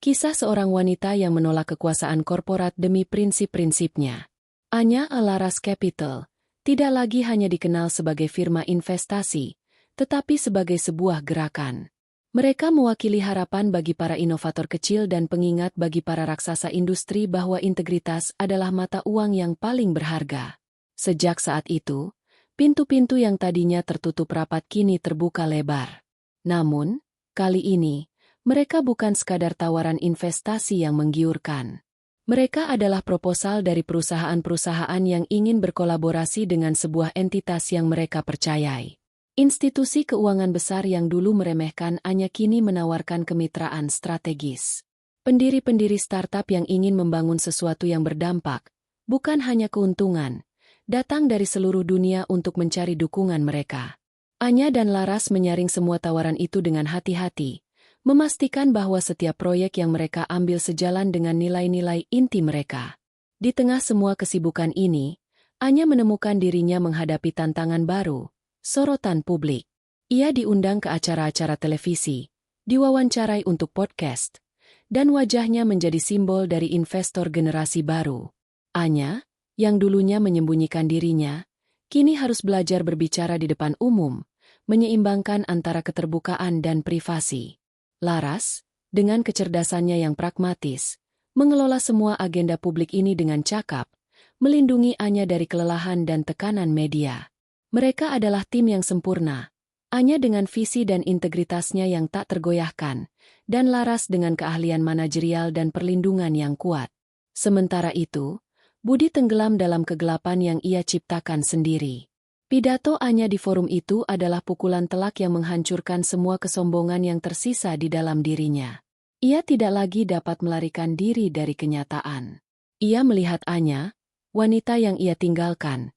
Kisah seorang wanita yang menolak kekuasaan korporat demi prinsip-prinsipnya. Anya Laras Capital tidak lagi hanya dikenal sebagai firma investasi, tetapi sebagai sebuah gerakan. Mereka mewakili harapan bagi para inovator kecil dan pengingat bagi para raksasa industri bahwa integritas adalah mata uang yang paling berharga. Sejak saat itu, pintu-pintu yang tadinya tertutup rapat kini terbuka lebar. Namun, kali ini, mereka bukan sekadar tawaran investasi yang menggiurkan. Mereka adalah proposal dari perusahaan-perusahaan yang ingin berkolaborasi dengan sebuah entitas yang mereka percayai. Institusi keuangan besar yang dulu meremehkan Anya kini menawarkan kemitraan strategis. Pendiri-pendiri startup yang ingin membangun sesuatu yang berdampak, bukan hanya keuntungan, datang dari seluruh dunia untuk mencari dukungan mereka. Anya dan Laras menyaring semua tawaran itu dengan hati-hati, memastikan bahwa setiap proyek yang mereka ambil sejalan dengan nilai-nilai inti mereka. Di tengah semua kesibukan ini, Anya menemukan dirinya menghadapi tantangan baru, sorotan publik. Ia diundang ke acara-acara televisi, diwawancarai untuk podcast, dan wajahnya menjadi simbol dari investor generasi baru. Anya, yang dulunya menyembunyikan dirinya, kini harus belajar berbicara di depan umum, menyeimbangkan antara keterbukaan dan privasi. Laras, dengan kecerdasannya yang pragmatis, mengelola semua agenda publik ini dengan cakap, melindungi Anya dari kelelahan dan tekanan media. Mereka adalah tim yang sempurna, Anya dengan visi dan integritasnya yang tak tergoyahkan, dan Laras dengan keahlian manajerial dan perlindungan yang kuat. Sementara itu, Budi tenggelam dalam kegelapan yang ia ciptakan sendiri. Pidato Anya di forum itu adalah pukulan telak yang menghancurkan semua kesombongan yang tersisa di dalam dirinya. Ia tidak lagi dapat melarikan diri dari kenyataan. Ia melihat Anya, wanita yang ia tinggalkan,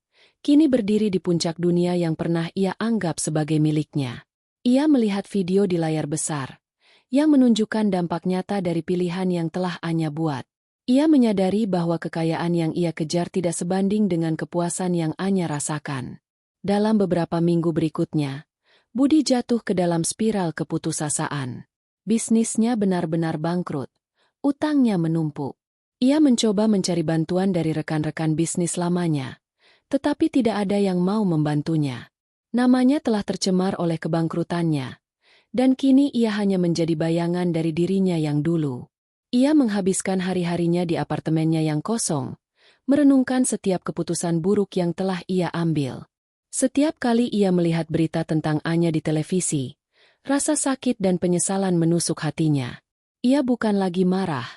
kini berdiri di puncak dunia yang pernah ia anggap sebagai miliknya. Ia melihat video di layar besar, yang menunjukkan dampak nyata dari pilihan yang telah Anya buat. Ia menyadari bahwa kekayaan yang ia kejar tidak sebanding dengan kepuasan yang Anya rasakan. Dalam beberapa minggu berikutnya, Budi jatuh ke dalam spiral keputusasaan. Bisnisnya benar-benar bangkrut. Utangnya menumpuk. Ia mencoba mencari bantuan dari rekan-rekan bisnis lamanya, tetapi tidak ada yang mau membantunya. Namanya telah tercemar oleh kebangkrutannya, dan kini ia hanya menjadi bayangan dari dirinya yang dulu. Ia menghabiskan hari-harinya di apartemennya yang kosong, merenungkan setiap keputusan buruk yang telah ia ambil. Setiap kali ia melihat berita tentang Anya di televisi, rasa sakit dan penyesalan menusuk hatinya. Ia bukan lagi marah,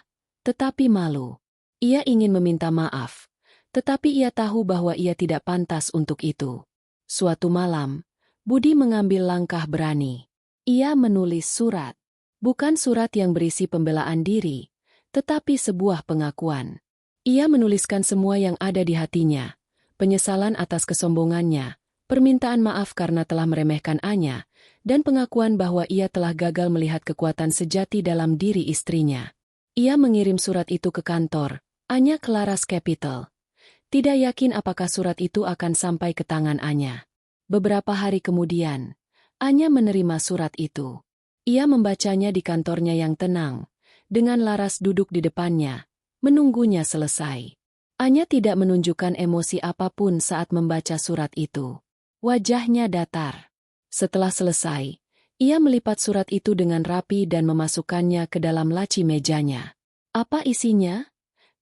tetapi malu. Ia ingin meminta maaf, tetapi ia tahu bahwa ia tidak pantas untuk itu. Suatu malam, Budi mengambil langkah berani. Ia menulis surat. Bukan surat yang berisi pembelaan diri, tetapi sebuah pengakuan. Ia menuliskan semua yang ada di hatinya, penyesalan atas kesombongannya, permintaan maaf karena telah meremehkan Anya, dan pengakuan bahwa ia telah gagal melihat kekuatan sejati dalam diri istrinya. Ia mengirim surat itu ke kantor, Anya Claras Capital. Tidak yakin apakah surat itu akan sampai ke tangan Anya. Beberapa hari kemudian, Anya menerima surat itu. Ia membacanya di kantornya yang tenang, dengan Laras duduk di depannya, menunggunya selesai. Anya tidak menunjukkan emosi apapun saat membaca surat itu. Wajahnya datar. Setelah selesai, ia melipat surat itu dengan rapi dan memasukkannya ke dalam laci mejanya. "Apa isinya?"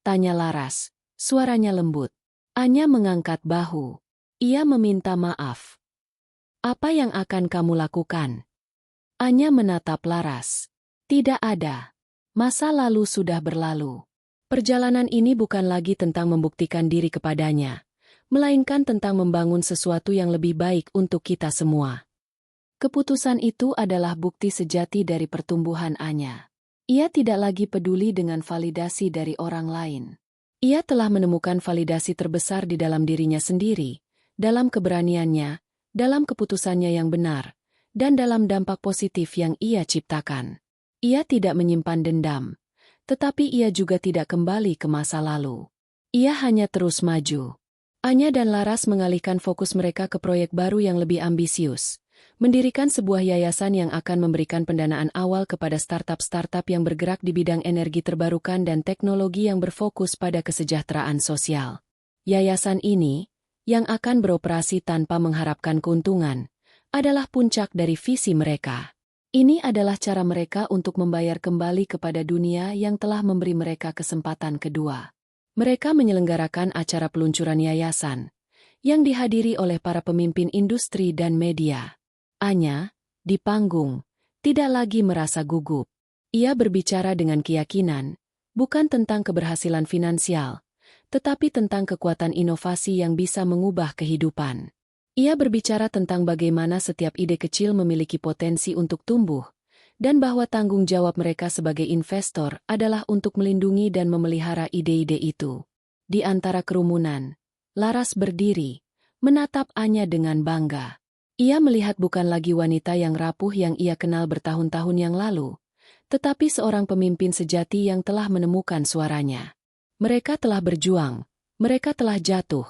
tanya Laras. Suaranya lembut. Anya mengangkat bahu. Ia meminta maaf. "Apa yang akan kamu lakukan?" Anya menatap Laras. "Tidak ada. Masa lalu sudah berlalu. Perjalanan ini bukan lagi tentang membuktikan diri kepadanya, melainkan tentang membangun sesuatu yang lebih baik untuk kita semua." Keputusan itu adalah bukti sejati dari pertumbuhan Anya. Ia tidak lagi peduli dengan validasi dari orang lain. Ia telah menemukan validasi terbesar di dalam dirinya sendiri, dalam keberaniannya, dalam keputusannya yang benar, dan dalam dampak positif yang ia ciptakan. Ia tidak menyimpan dendam, tetapi ia juga tidak kembali ke masa lalu. Ia hanya terus maju. Anya dan Laras mengalihkan fokus mereka ke proyek baru yang lebih ambisius, mendirikan sebuah yayasan yang akan memberikan pendanaan awal kepada startup-startup yang bergerak di bidang energi terbarukan dan teknologi yang berfokus pada kesejahteraan sosial. Yayasan ini, yang akan beroperasi tanpa mengharapkan keuntungan, adalah puncak dari visi mereka. Ini adalah cara mereka untuk membayar kembali kepada dunia yang telah memberi mereka kesempatan kedua. Mereka menyelenggarakan acara peluncuran yayasan, yang dihadiri oleh para pemimpin industri dan media. Anya, di panggung, tidak lagi merasa gugup. Ia berbicara dengan keyakinan, bukan tentang keberhasilan finansial, tetapi tentang kekuatan inovasi yang bisa mengubah kehidupan. Ia berbicara tentang bagaimana setiap ide kecil memiliki potensi untuk tumbuh, dan bahwa tanggung jawab mereka sebagai investor adalah untuk melindungi dan memelihara ide-ide itu. Di antara kerumunan, Laras berdiri, menatap Anya dengan bangga. Ia melihat bukan lagi wanita yang rapuh yang ia kenal bertahun-tahun yang lalu, tetapi seorang pemimpin sejati yang telah menemukan suaranya. Mereka telah berjuang, mereka telah jatuh,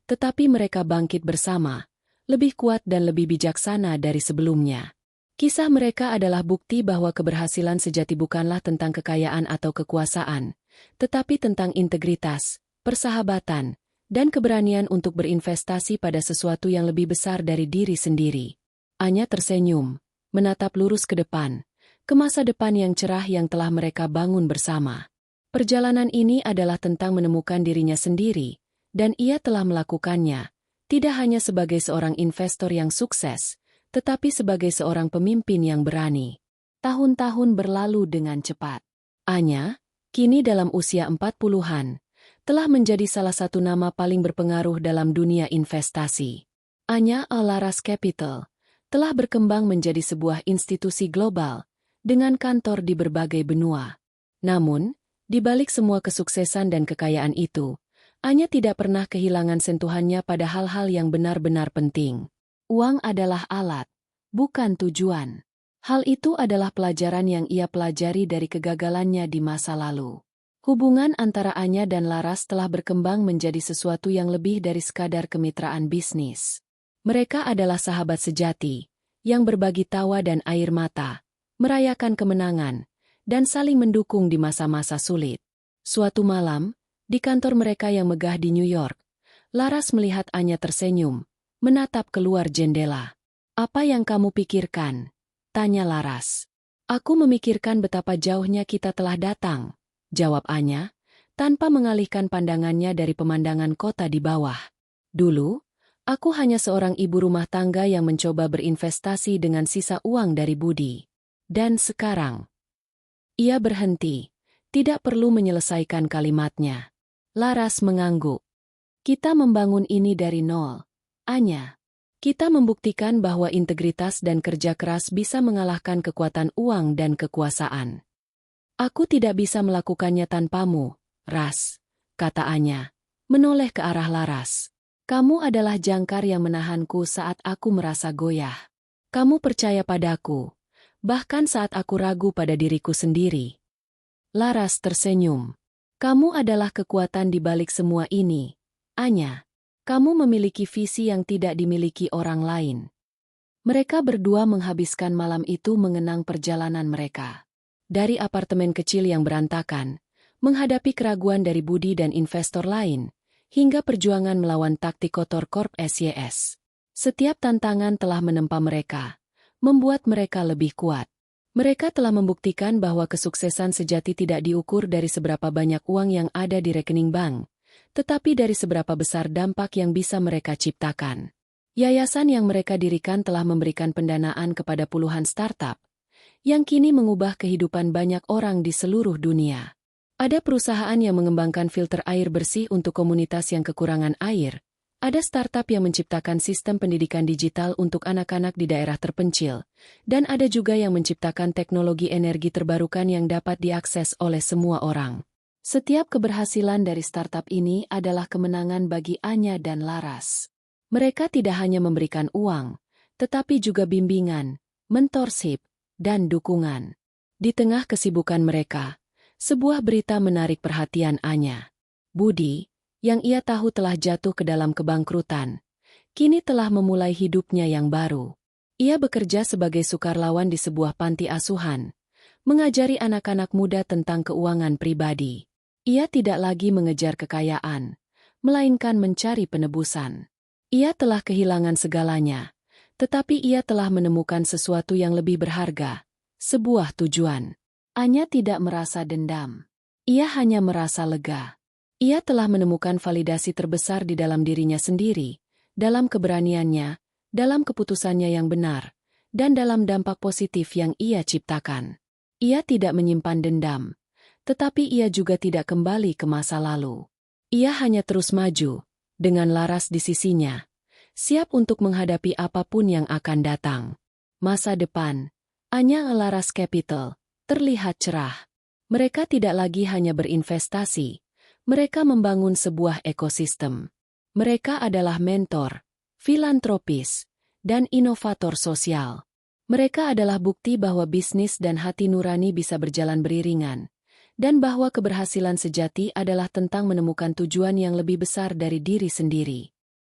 tetapi mereka bangkit bersama, lebih kuat dan lebih bijaksana dari sebelumnya. Kisah mereka adalah bukti bahwa keberhasilan sejati bukanlah tentang kekayaan atau kekuasaan, tetapi tentang integritas, persahabatan, dan keberanian untuk berinvestasi pada sesuatu yang lebih besar dari diri sendiri. Anya tersenyum, menatap lurus ke depan, ke masa depan yang cerah yang telah mereka bangun bersama. Perjalanan ini adalah tentang menemukan dirinya sendiri, dan ia telah melakukannya, tidak hanya sebagai seorang investor yang sukses, tetapi sebagai seorang pemimpin yang berani. Tahun-tahun berlalu dengan cepat. Anya, kini dalam usia 40-an, telah menjadi salah satu nama paling berpengaruh dalam dunia investasi. Anya Laras Capital telah berkembang menjadi sebuah institusi global, dengan kantor di berbagai benua. Namun, di balik semua kesuksesan dan kekayaan itu, Anya tidak pernah kehilangan sentuhannya pada hal-hal yang benar-benar penting. Uang adalah alat, bukan tujuan. Hal itu adalah pelajaran yang ia pelajari dari kegagalannya di masa lalu. Hubungan antara Anya dan Laras telah berkembang menjadi sesuatu yang lebih dari sekadar kemitraan bisnis. Mereka adalah sahabat sejati, yang berbagi tawa dan air mata, merayakan kemenangan, dan saling mendukung di masa-masa sulit. Suatu malam, di kantor mereka yang megah di New York, Laras melihat Anya tersenyum, menatap keluar jendela. "Apa yang kamu pikirkan?" tanya Laras. "Aku memikirkan betapa jauhnya kita telah datang," jawab Anya, tanpa mengalihkan pandangannya dari pemandangan kota di bawah. "Dulu, aku hanya seorang ibu rumah tangga yang mencoba berinvestasi dengan sisa uang dari Budi. Dan sekarang..." Ia berhenti, tidak perlu menyelesaikan kalimatnya. Laras mengangguk. "Kita membangun ini dari nol, Anya. Kita membuktikan bahwa integritas dan kerja keras bisa mengalahkan kekuatan uang dan kekuasaan. Aku tidak bisa melakukannya tanpamu, Ras," kata Anya, menoleh ke arah Laras. "Kamu adalah jangkar yang menahanku saat aku merasa goyah. Kamu percaya padaku, bahkan saat aku ragu pada diriku sendiri." Laras tersenyum. "Kamu adalah kekuatan di balik semua ini, Anya. Kamu memiliki visi yang tidak dimiliki orang lain." Mereka berdua menghabiskan malam itu mengenang perjalanan mereka. Dari apartemen kecil yang berantakan, menghadapi keraguan dari Budi dan investor lain, hingga perjuangan melawan taktik kotor Corp SYS. Setiap tantangan telah menempa mereka, membuat mereka lebih kuat. Mereka telah membuktikan bahwa kesuksesan sejati tidak diukur dari seberapa banyak uang yang ada di rekening bank, tetapi dari seberapa besar dampak yang bisa mereka ciptakan. Yayasan yang mereka dirikan telah memberikan pendanaan kepada puluhan startup, yang kini mengubah kehidupan banyak orang di seluruh dunia. Ada perusahaan yang mengembangkan filter air bersih untuk komunitas yang kekurangan air. Ada startup yang menciptakan sistem pendidikan digital untuk anak-anak di daerah terpencil. Dan ada juga yang menciptakan teknologi energi terbarukan yang dapat diakses oleh semua orang. Setiap keberhasilan dari startup ini adalah kemenangan bagi Anya dan Laras. Mereka tidak hanya memberikan uang, tetapi juga bimbingan, mentorship, dan dukungan. Di tengah kesibukan mereka, sebuah berita menarik perhatian Anya. Budi, yang ia tahu telah jatuh ke dalam kebangkrutan, kini telah memulai hidupnya yang baru. Ia bekerja sebagai sukarlawan di sebuah panti asuhan, mengajari anak-anak muda tentang keuangan pribadi. Ia tidak lagi mengejar kekayaan, melainkan mencari penebusan. Ia telah kehilangan segalanya, tetapi ia telah menemukan sesuatu yang lebih berharga, sebuah tujuan. Anya tidak merasa dendam. Ia hanya merasa lega. Ia telah menemukan validasi terbesar di dalam dirinya sendiri, dalam keberaniannya, dalam keputusannya yang benar, dan dalam dampak positif yang ia ciptakan. Ia tidak menyimpan dendam, tetapi ia juga tidak kembali ke masa lalu. Ia hanya terus maju, dengan Laras di sisinya, siap untuk menghadapi apapun yang akan datang. Masa depan, Anya Laras Capital, terlihat cerah. Mereka tidak lagi hanya berinvestasi, mereka membangun sebuah ekosistem. Mereka adalah mentor, filantropis, dan inovator sosial. Mereka adalah bukti bahwa bisnis dan hati nurani bisa berjalan beriringan, dan bahwa keberhasilan sejati adalah tentang menemukan tujuan yang lebih besar dari diri sendiri.